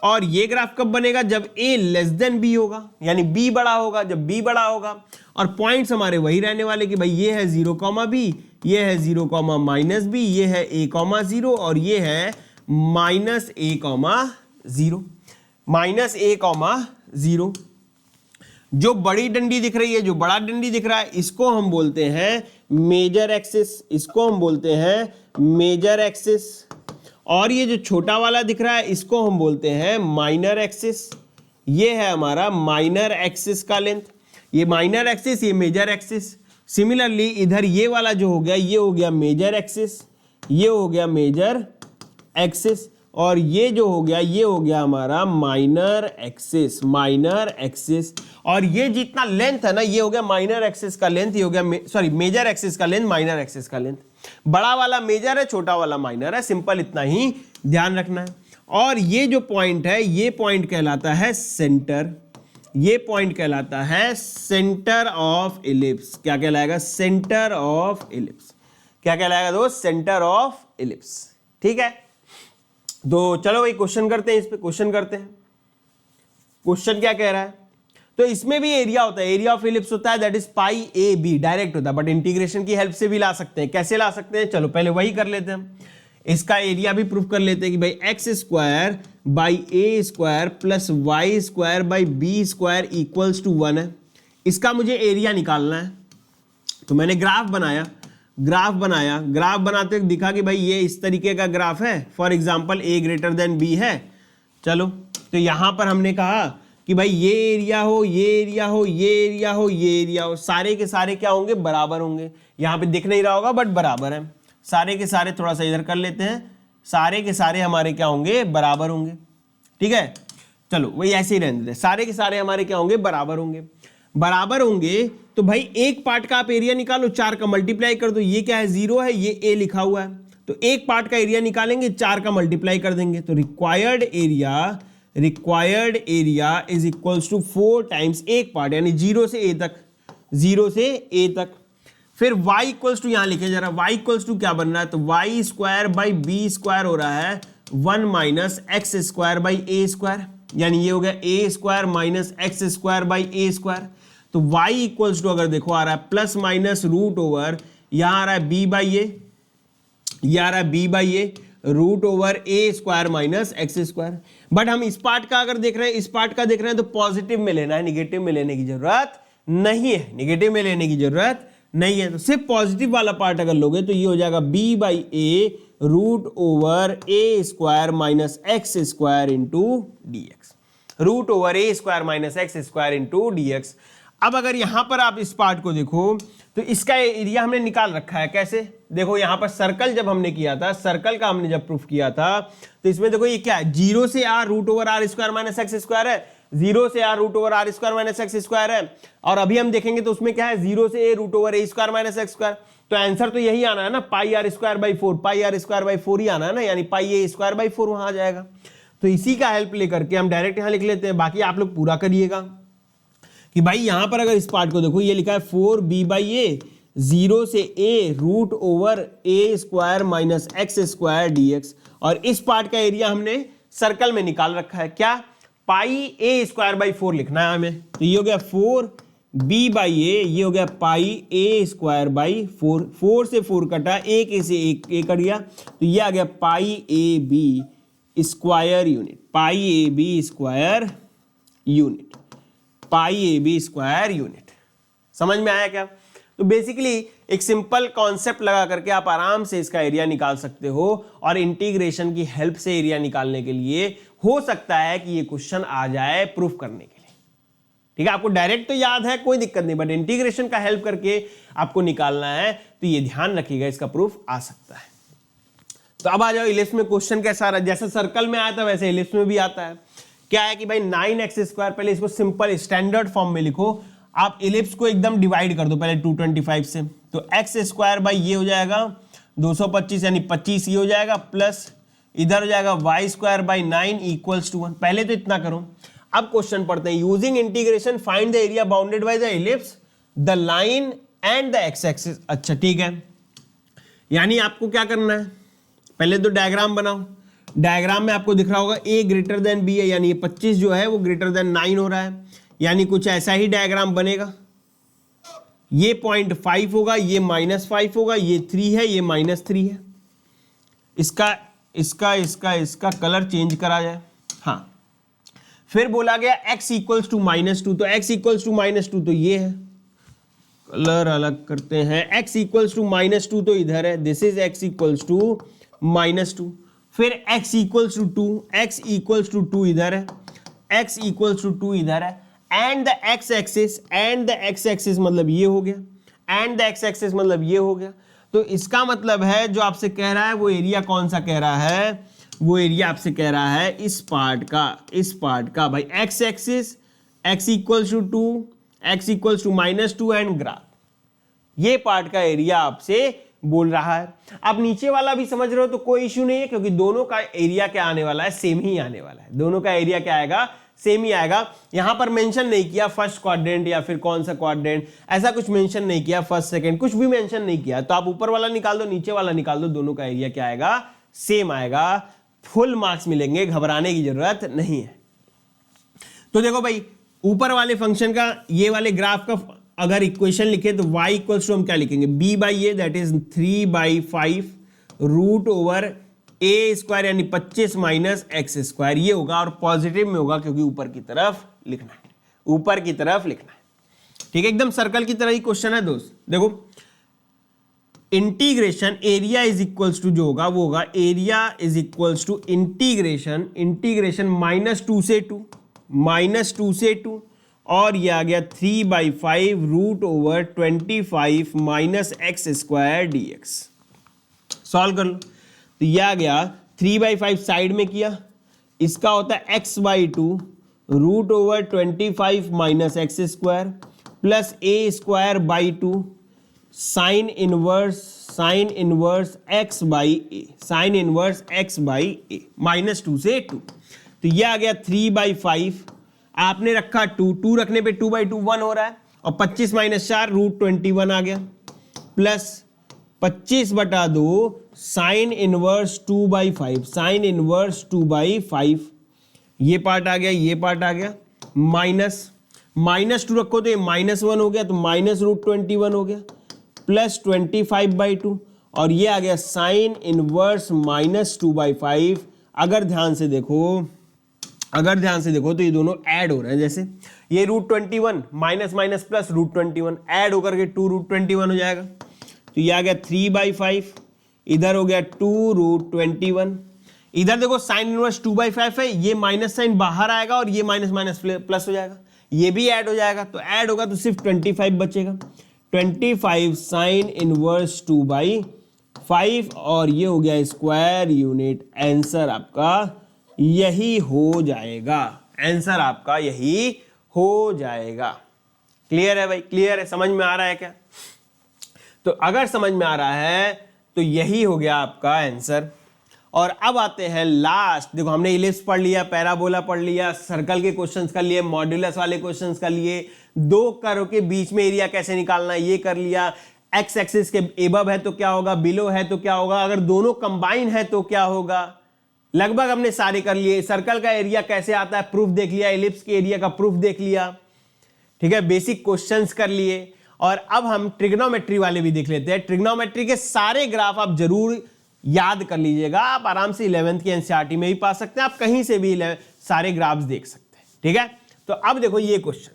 और ये ग्राफ कब बनेगा? जब a लेस देन b होगा, यानी b बड़ा होगा। जब b बड़ा होगा और पॉइंट्स हमारे वही रहने वाले कि भाई ये है 0,b, ये है 0,-b, ये है a,0 और ये है -a,0, -a,0। जो बड़ी डंडी दिख रही है, जो बड़ा डंडी दिख रहा है, इसको हम बोलते हैं मेजर एक्सिस, इसको हम बोलते हैं मेजर एक्सिस। और ये जो छोटा वाला दिख रहा है, इसको हम बोलते हैं माइनर एक्सिस। ये है हमारा माइनर एक्सिस का लेंथ, ये माइनर एक्सिस, ये मेजर एक्सिस। सिमिलरली इधर ये वाला जो हो गया, ये हो गया मेजर एक्सिस, ये हो गया मेजर एक्सिस, और ये जो हो गया, ये हो गया हमारा माइनर एक्सिस, माइनर एक्सिस। और ये जितना लेंथ है ना, ये हो गया माइनर एक्सिस का लेंथ, ये हो गया मेजर एक्सिस का लेंथ, माइनर एक्सिस का लेंथ। बड़ा वाला मेजर है, छोटा वाला माइनर है, सिंपल इतना ही ध्यान रखना है। और ये जो पॉइंट है, ये पॉइंट कहलाता है सेंटर, ये पॉइंट कहलाता है सेंटर ऑफ इलिप्स। क्या कहलाएगा? Centre of ellipse. क्या कहलाएगा दोस्त? Centre of ellipse. ठीक है, तो चलो भाई क्वेश्चन करते हैं, इस पे क्वेश्चन करते हैं। क्वेश्चन क्या कह रहा है? तो इसमें भी एरिया होता है, एरिया ऑफ इलिप्स होता है, दैट इज π/a/b, डायरेक्ट होता है, बट इंटीग्रेशन की हेल्प से भी ला सकते हैं। कैसे ला सकते हैं? चलो पहले वही कर लेते हैं, इसका एरिया भी प्रूफ कर लेते हैं कि भाई x² / a² + y² / b² equals to 1 है। इसका मुझे एरिया निकालना है, तो मैंने ग्राफ बनाया, ग्राफ बनाते हुए दिखा कि भाई ये इस तरीके का ग्राफ है। फॉर एग्जांपल a > b है। चलो, तो यहां पर हमने कहा कि भाई ये एरिया हो, ये एरिया हो, ये एरिया हो, ये एरिया हो, सारे के सारे क्या होंगे? बराबर होंगे। यहां पे दिख नहीं रहा होगा बट बराबर है। सारे के सारे थोड़ा सा इधर कर लेते हैं, सारे के सारे हमारे क्या होंगे? बराबर होंगे। ठीक है, चलो वही ऐसे ही रहने देते हैं, सारे के सारे हमारे क्या होंगे? बराबर होंगे। बराबर होंगे तो भाई एक पार्ट का आप एरिया निकालो, 4 का मल्टीप्लाई कर दो। ये क्या है? 0 है, ये a लिखा हुआ है, तो एक पार्ट का एरिया निकालेंगे, 4 का मल्टीप्लाई कर देंगे, तो required area is equals to 4 times एक पार्ट, यानी 0 से a तक, 0 से a तक। फिर y इक्वल्स टू, यहां लिखे जरा, y इक्वल्स टू क्या बन रहा है? तो y² / b² हो रहा है 1 - x² / a², यानी ये हो गया a² - x² / a²। तो y इक्वल्स टू अगर देखो आ रहा है ±√, यहां आ रहा है b/a, ये आ रहा है b/a √a² - x²। बट हम इस पार्ट का अगर देख रहे हैं, इस पार्ट का देख रहे हैं, तो पॉजिटिव में लेना है, निगेटिव में लेने की जरूरत नहीं है, निगेटिव में लेने की जरूरत नहीं है। तो सिर्फ पॉजिटिव वाला पार्ट अगर लोगे तो ये हो जाएगा b/a √a² - x² into dx, √a² - x² into dx। अब अगर यहां पर आप इस पार्ट को देखो तो इसका एरिया हमने निकाल रखा है। कैसे? देखो यहां पर सर्कल जब हमने किया था, सर्कल का हमने जब प्रूफ किया था, तो इसमें देखो ये क्या है? 0 से r √r² - x² है, 0 से r √r² - x² है, और अभी हम देखेंगे तो उसमें क्या है? 0 से a √a² - x²। तो आंसर तो यही आना है ना, πr²/4, πr²/4 ही आना है ना, यानी πa²/4 वहां आ जाएगा। तो इसी का हेल्प लेकर के हम डायरेक्ट यहां लिख लेते हैं, बाकी आप लोग पूरा करिएगा कि भाई यहां पर अगर इस पार्ट को देखो, ये लिखा है 4b/a, 0 से a root over a square minus x square dx, और इस पार्ट का एरिया हमने सर्कल में निकाल रखा है, क्या, पाई a स्क्वायर बाई 4 लिखना है हमें। तो ये हो गया 4b/a, ये हो गया पाई a स्क्वायर बाई 4, 4 से 4 कटा, एक ए से एक कट गया, तो ये आ गया pi A B square unit, pi A B square unit, pi A B square unit. समझ में आया क्या? तो बेसिकली एक सिंपल कॉन्सेप्ट लगा करके आप आराम से इसका एरिया निकाल सकते हो, और इंटीग्रेशन की हेल्प से एरिया निकालने के लिए हो सकता है कि ये क्वेश्चन आ जाए प्रूफ करने के लिए। ठीक है, आपको डायरेक्ट तो याद है, कोई दिक्कत नहीं, बट इंटीग्रेशन का हेल्प करके आपको निकालना है, तो ये ध्यान रखिएगा, इसका प्रूफ आ सकता है। तो अब आ जाओ इलिप्स में क्वेश्चन कैसा आ रहा है। जैसे सर्कल में आया था वैसे इलिप्स में भी आता है। क्या है कि भाई 9x², पहले इसको सिंपल स्टैंडर्ड फॉर्म में लिखो, आप इलिप्स को एकदम डिवाइड कर दो पहले 225 से, तो x² बाई ये हो जाएगा 225 यानी 25, ये हो जाएगा, प्लस इधर हो जाएगा y² बाई 9 इक्वल्स टू 1। पहले तो इतना करो, अब क्वेश्चन पढ़ते हैं। Using integration find the area bounded by the ellipse, the line and the x axis. अच्छा ठीक है, यानी आपको क्या करना है, पहले तो डायग्राम बनाओ। डायग्राम में आपको दिख रहा होगा a ग्रेटर देन b है, यानी ये 25 जो है वो ग्रेटर देन 9 हो रहा है, यानी कुछ ऐसा ही डायग्राम बनेगा। ये 0.5 होगा, ये -5 होगा, ये 3 है, ये -3 है। इसका कलर चेंज करा जाए। हाँ, फिर बोला गया x इक्वल्स टू -2, तो x इक्वल्स टू -2 तो ये है, कलर अलग करते हैं। x इक्वल्स टू -2 तो इधर है, this is x equals to -2। फिर x equals to 2, x equals to 2 इधर है, x इक्वल्स टू 2 इधर है, and the x axis, and the x axis मतलब ये हो गया, एंड द x एक्सिस मतलब ये हो गया। तो इसका मतलब है जो आपसे कह रहा है वो एरिया कौन सा कह रहा है, वो एरिया आपसे कह रहा है इस पार्ट का भाई x axis, x equals to 2, x equals to -2 and graph, ये पार्ट का एरिया आपसे बोल रहा है। अब नीचे वाला भी समझ रहे हो तो कोई इश्यू नहीं है, क्योंकि दोनों का एरिया क्या आने वाला है, सेम ही आने वाला है। दोनों का एरिया क्या आएगा, सेम ही आएगा। यहां पर मेंशन नहीं किया फर्स्ट क्वाड्रेंट या फिर कौन सा क्वाड्रेंट, ऐसा कुछ मेंशन नहीं किया, फर्स्ट सेकंड कुछ भी मेंशन नहीं किया। तो आप ऊपर वाला निकाल दो, नीचे वाला निकाल दो, दोनों का एरिया क्या आएगा, सेम आएगा। फुल मार्क्स मिलेंगे, घबराने की जरूरत नहीं है। तो देखो भाई, ऊपर वाले फंक्शन का, ये वाले ग्राफ का अगर इक्वेशन लिखे तो y इक्वल्स टू हम क्या लिखेंगे, b/a that is 3/5 root over a² यानी 25 माइनस x², ये होगा, और पॉजिटिव में होगा क्योंकि ऊपर की तरफ लिखना है, ऊपर की तरफ लिखना है। ठीक है, एकदम सर्कल की तरह ही क्वेश्चन है दोस्त। देखो, integration area is equals to जो होगा वो होगा area is equals to integration -2 से 2, और ये आ गया 3/5 root over 25 minus x² dx। Solve कर लो, तो ये आ गया 3/5 साइड में किया, इसका होता है x/2 root over 25 minus x² plus a²/2 sine inverse x by a -2 से 2। तो ये आ गया 3/5, आपने रखा 2 रखने पे 2/2 1 हो रहा है, और 25 माइनस 4 रूट 21 आ गया, plus 25/2 sine inverse 2/5, sine inverse 2/5, ये पार्ट आ गया, ये पार्ट आ गया, -2 रखो तो ये -1 हो गया, तो माइनस रूट 21 हो गया, प्लस 25/2, और ये आ गया साइन इनवर्स -2/5। अगर ध्यान से देखो तो ये दोनों ऐड हो रहे हैं, जैसे ये root 21 minus plus root 21 add होकर के 2 रूट 21 हो जाएगा। तो ये आ गया 3/5, इधर हो गया 2 रूट 21, इधर देखो साइन इनवर्स 2/5 है, ये माइनस साइन बाहर आएगा और ये माइनस प्लस हो जाएगा, ये भी ऐड हो जाएगा, तो ऐड होगा तो सिर्फ 25 बचेगा, 25 साइन इनवर्स 2/5, और ये हो गया स्क्वायर यूनिट। आंसर आपका यही हो जाएगा, आंसर आपका यही हो जाएगा। क्लियर है भाई, क्लियर है, समझ में आ रहा है क्या? तो अगर समझ में आ रहा है तो यही हो गया आपका आंसर। और अब आते हैं लास्ट, देखो हमने इलिप्स पढ़ लिया, पैराबोला पढ़ लिया, सर्कल के क्वेश्चंस कर लिए, मॉड्यूलस वाले क्वेश्चंस कर लिए, दो कर्व के बीच में एरिया कैसे निकालना है ये कर लिया, एक्स एक्सिस के एबव है तो क्या होगा, बिलो है तो क्या होगा, अगर दोनों कंबाइन है तो क्या होगा, लगभग हमने सारे कर लिए। सर्कल का एरिया कैसे आता है प्रूफ देख लिया, एलिप्स के एरिया का प्रूफ देख लिया, ठीक है, बेसिक क्वेश्चंस कर लिए। और अब हम ट्रिग्नोमेट्री वाले भी देख लेते हैं। ट्रिग्नोमेट्री के सारे ग्राफ आप जरूर याद कर लीजिएगा, आप आराम से 11th की एनसीईआरटी में भी पा सकते हैं, आप कहीं से भी सारे ग्राफ्स देख सकते हैं, ठीक है। तो अब देखो ये क्वेश्चन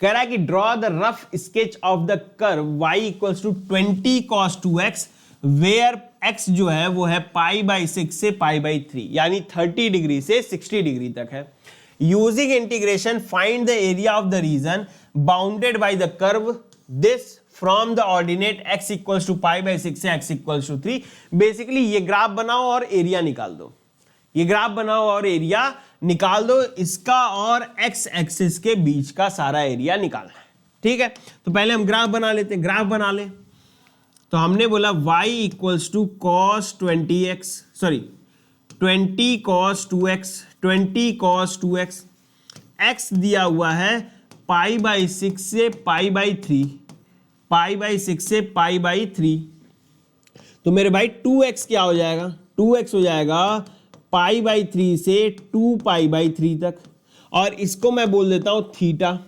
कह रहा है कि draw the rough sketch of the curve y equals to 20 cos 2x where x जो है वो है π/6 से π/3 यानी 30 डिग्री से 60 डिग्री तक है। Using integration find the area of the region bounded by the curve this from the ordinate x equals to π/6 से x इक्वल्स टू 3। बेसिकली ये ग्राफ बनाओ और एरिया निकाल दो, ये ग्राफ बनाओ और एरिया निकाल दो, इसका और x एक्सिस के बीच का सारा एरिया निकालना है, ठीक है। तो पहले हम ग्राफ बना लेते हैं, ग्राफ बना ले। तो हमने बोला y equals to cos 20x, sorry 20 cos 2x, 20 cos 2x, x दिया हुआ है π/6 से π/3, π/6 से π/3। तो मेरे भाई 2x क्या हो जाएगा, 2x हो जाएगा π/3 से 2π/3 तक, और इसको मैं बोल देता हूं थीटा।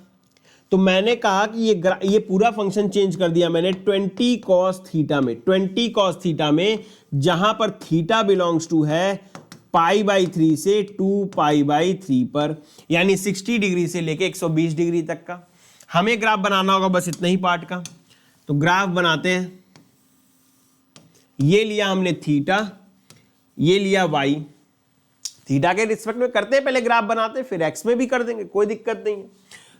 तो मैंने कहा कि ये पूरा फंक्शन चेंज कर दिया मैंने 20 cos थीटा में, 20 cos थीटा में, जहां पर थीटा बिलोंग्स टू है π/3 से 2π/3 पर, यानी 60 डिग्री से लेके 120 डिग्री तक का हमें ग्राफ बनाना होगा, बस इतना ही पार्ट का। तो ग्राफ बनाते हैं, ये लिया हमने थीटा, ये लिया y, थीटा के रिस्पेक्ट में करते हैं, पहले ग्राफ बनाते हैं फिर x में भी कर देंगे, कोई दिक्कत नहीं है।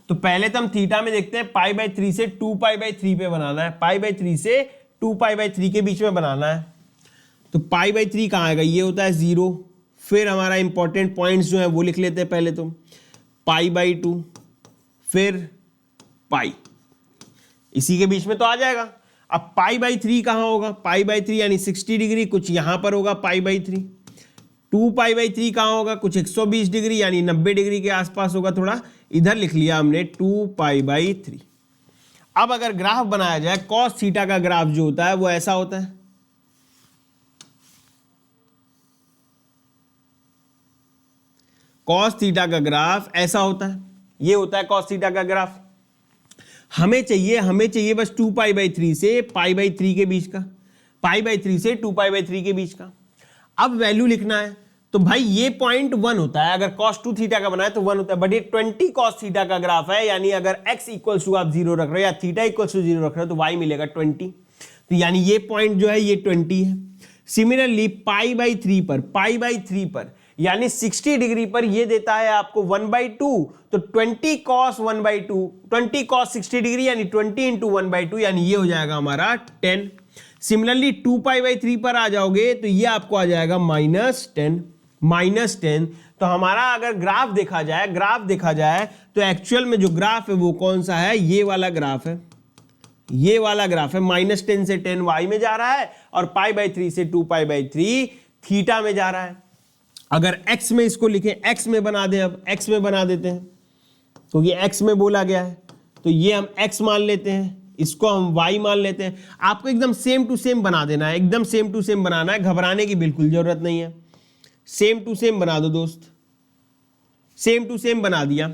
तो पहले तो हम थीटा में देखते हैं π/3 से 2π/3 पे बनाना है, π/3 से 2π/3 के बीच में बनाना है। तो π/3 कहाँ आएगा, ये होता है 0। फिर हमारा इंपॉर्टेंट पॉइंट्स जो है वो लिख लेते हैं पहले तो, π/2 फिर पाई, इसी के बीच में तो आ जाएगा। अब π/3 कहाँ होगा, π/3 यानी 60 डिग्री, कुछ यहां पर होगा π/3। 2π/3 कहाँ होगा, कुछ 120 डिग्री यानी 90 डिग्री के आसपास होगा, थोड़ा इधर लिख लिया हमने 2π/3। अब अगर ग्राफ बनाया जाए, cos थीटा का ग्राफ जो होता है वो ऐसा होता है, cos थीटा का ग्राफ ऐसा होता है, ये होता है cos थीटा का ग्राफ। हमें चाहिए बस 2π/3 से π/3 के बीच का, π/3 से 2π/3 के बीच का। अब वैल्यू लिखना है, तो भाई ये पॉइंट 1 होता है, अगर cos 2 थीटा का बनाए तो 1 होता है, बट ये 20 cos थीटा का ग्राफ है, यानी अगर x इक्वल्स टू आप 0 रख रहे हो या थीटा इक्वल्स टू 0 रख रहे हो तो y मिलेगा 20। तो यानी ये पॉइंट जो है ये 20 है। सिमिलरली π/3 पर यानी 60 डिग्री पर ये देता है आपको 1/2, तो 20 cos 1/2, 20 cos 60 डिग्री यानी 20 इंटू 1/2, यानी ये हो जाएगा हमारा 10। सिमिलरली 2π/3 पर आ जाओगे तो ये आपको आ जाएगा -10। तो हमारा अगर ग्राफ देखा जाए तो एक्चुअल में जो ग्राफ है वो कौन सा है, ये वाला ग्राफ है, ये वाला ग्राफ है। -10 से 10 y में जा रहा है और π/3 से 2π/3 थीटा में जा रहा है। अगर x में इसको लिखें, x में बना दें, अब x में बना देते हैं, तो ये x में बोला गया है तो ये हम x मान लेते हैं, इसको हम y मान लेते हैं। आपको एकदम सेम टू सेम बना देना है, एकदम सेम टू सेम बनाना है, घबराने की बिल्कुल जरूरत नहीं है। सेम टू सेम बना दो दोस्त, सेम टू सेम बना दिया,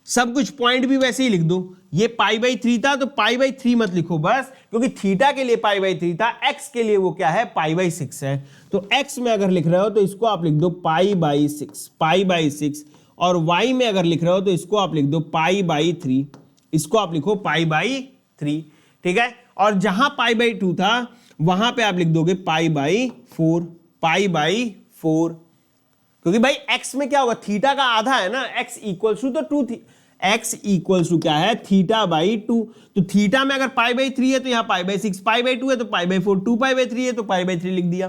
सब कुछ पॉइंट भी वैसे ही लिख दो। ये π/3 था तो π/3 मत लिखो बस, क्योंकि थीटा के लिए π/3 था, x के लिए वो क्या है π/6 है। तो x में अगर लिख रहे हो तो इसको आप लिख दो π/6, और y में अगर लिख रहे हो तो इसको आप लिख दो π/3, इसको आप लिखो π/3, ठीक है। और जहां π/2 था वहां पे आप लिख दोगे π/4, क्योंकि भाई x में क्या होगा, थीटा का आधा है ना, x इक्वल्स टू तो 2, x इक्वल्स टू क्या है θ/2। तो थीटा में अगर π/3 है तो यहाँ π/6, π/2 है तो π/4, 2π/3 है तो π/3 लिख दिया,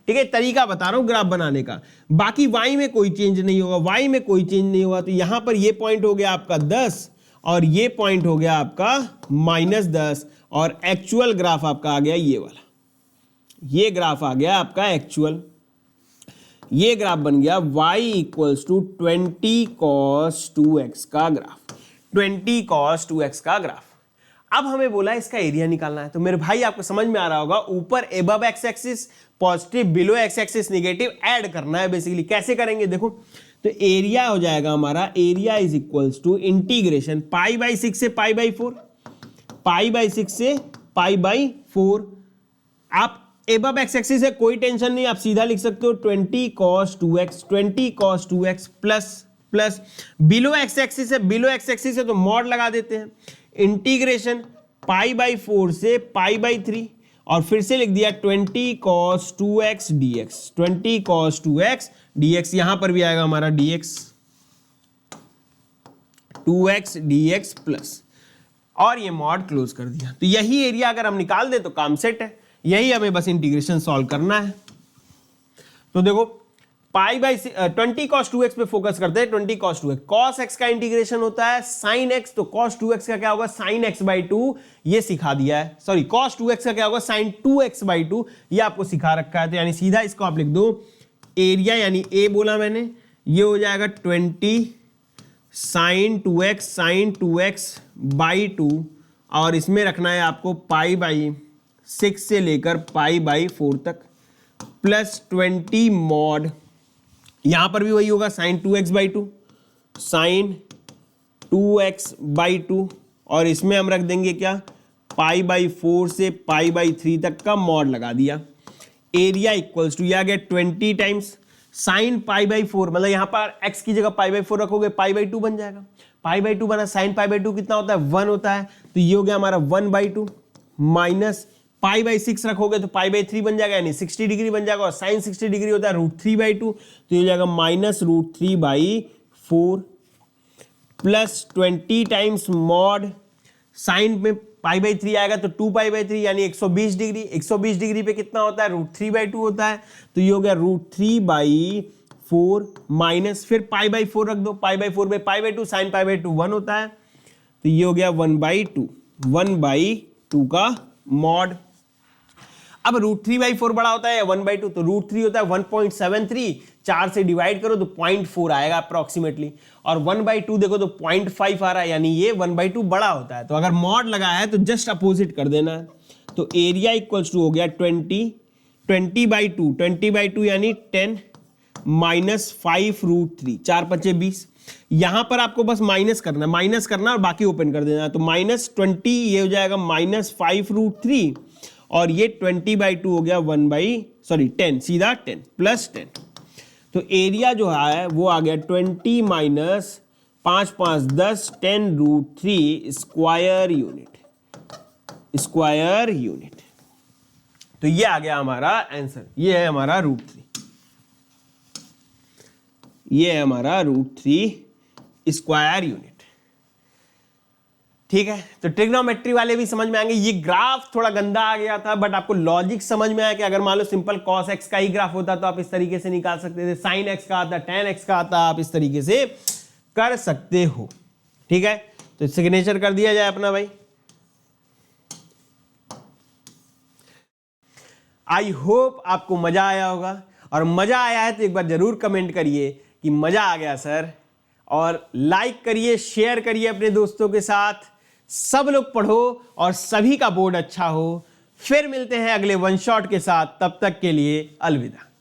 ठीक है। तरीका बता रहा हूं ग्राफ बनाने का। बाकी y में कोई चेंज नहीं होगा, y में कोई चेंज नहीं होगा। तो यहां पर ये पॉइंट हो गया आपका 10 और ये पॉइंट हो गया आपका -10, और एक्चुअल ग्राफ आपका आ गया ये वाला, ये ग्राफ आ गया आपका एक्चुअल। ये ग्राफ बन गया y equals to 20 cos 2x का ग्राफ। 20 cos 2x का ग्राफ। अब हमें बोला इसका एरिया निकालना है। तो मेरे भाई आपको समझ में आ रहा होगा, ऊपर above x axis positive, below x axis negative add करना है बेसिकली। कैसे करेंगे देखो, तो एरिया हो जाएगा हमारा, area is equals to integration pi by 6 से पाई बाई 4, पाई बाई 6 से पाई बाई 4। आप एबव एक्स एक्सिस है, कोई टेंशन नहीं, आप सीधा लिख सकते हो 20 cos 2x, 20 cos 2x plus below x axis है, बिलो एक्स एक्सिस है तो मॉड लगा देते हैं, इंटीग्रेशन पाई बाई 4 से पाई बाई 3, और फिर से लिख दिया 20 cos 2x dx, 20 cos 2x dx। यहां पर भी आएगा हमारा dx, 2x dx प्लस, और ये मॉड क्लोज कर दिया। तो यही एरिया अगर हम निकाल दे तो काम सेट है। यही हमें बस इंटीग्रेशन सॉल्व करना है। तो देखो पाई बाई 20 cos 2x पे फोकस करते हैं। 20 cos 2x, cos x का इंटीग्रेशन होता है sin x, तो cos 2x का क्या होगा sin x बाई 2, ये सिखा दिया है। सॉरी, cos 2x का क्या होगा sin 2x बाई 2, ये आपको सिखा रखा है। तो यानी सीधा इसको आप लिख दो, एरिया यानी a बोला मैंने, ये हो जाएगा 20 sin 2x बाई 2, और इसमें रखना है आपको पाई बाई 6 से लेकर पाई बाई 4 तक, प्लस 20 मॉड, यहां पर भी वही होगा sin 2x by 2, sin 2x by 2, और इसमें हम रख देंगे क्या, पाई बाई 4 से पाई बाई 3 तक का मॉड लगा दिया। एरिया इक्वल्स टू, यह आ गया 20 टाइम्स साइन पाई बाई 4, मतलब यहां पर x की जगह पाई बाई 4 रखोगे, पाई बाई 2 बन जाएगा। पाई बाई 2 बना, साइन पाई बाई 2 कितना होता है 1 होता है, तो ये हो गया हमारा 1 बाई 2, माइनस पाई बाई 6 रखोगे तो पाई बाई 3 बन जाएगा, यानी 60 डिग्री बन जाएगा, और साइन 60 डिग्री होता है √3 बाई 2, तो ये हो जाएगा minus √3 by 4, plus 20 times mod, sine में पाई बाई 3 आएगा तो 2 पाई बाई 3 यानी 120 डिग्री, 120 डिग्री पे कितना होता है √3 बाई 2 होता है, तो ये हो गया √3 बाई 4, माइनस फिर पाई बाई 4 रख दो, पाई बाई 4 पे pi by 2, sine pi by 2 1 होता है, तो ये हो गया 1 बाई 2, 1 बाई 2 का मॉड। अब √3 बाई 4 बड़ा होता है या 1 बाई 2, तो √3 होता है 1.73, 4 से डिवाइड करो तो 0.4 आएगा अप्रोक्सीमेटली, और 1 बाई 2 देखो तो 0.5 आ रहा है, यानी ये 1 बाई 2 बड़ा होता है। तो अगर मॉड लगाया है तो जस्ट अपोजिट कर देना है। तो एरिया इक्वल्स टू हो गया 20 बाई 2, 20 बाई 2 यानी 10 माइनस 5 √3, 4 5 20, यहां पर आपको बस माइनस करना और बाकी ओपन कर देना। तो माइनस 20, ये हो जाएगा माइनस 5 √3, और ये 20 बाई 2 हो गया 10, सीधा 10 प्लस 10। तो एरिया जो है वो आ गया 20 माइनस 5 5 10, 10 √3 स्क्वायर यूनिट। तो ये आ गया हमारा आंसर, ये है हमारा √3, ये है हमारा √3 स्क्वायर यूनिट। ठीक है, तो ट्रिग्नोमेट्री वाले भी समझ में आएंगे। ये ग्राफ थोड़ा गंदा आ गया था, बट आपको लॉजिक समझ में आया कि अगर मान लो सिंपल cos x का ही ग्राफ होता तो आप इस तरीके से निकाल सकते थे, sin x का आता, tan x का आता, आप इस तरीके से कर सकते हो। ठीक है, तो सिग्नेचर कर दिया जाए अपना भाई। आई होप आपको मजा आया होगा, और मजा आया है तो एक बार जरूर कमेंट करिए कि मजा आ गया सर, और लाइक करिए, शेयर करिए अपने दोस्तों के साथ। सब लोग पढ़ो और सभी का बोर्ड अच्छा हो। फिर मिलते हैं अगले वन शॉट के साथ, तब तक के लिए अलविदा।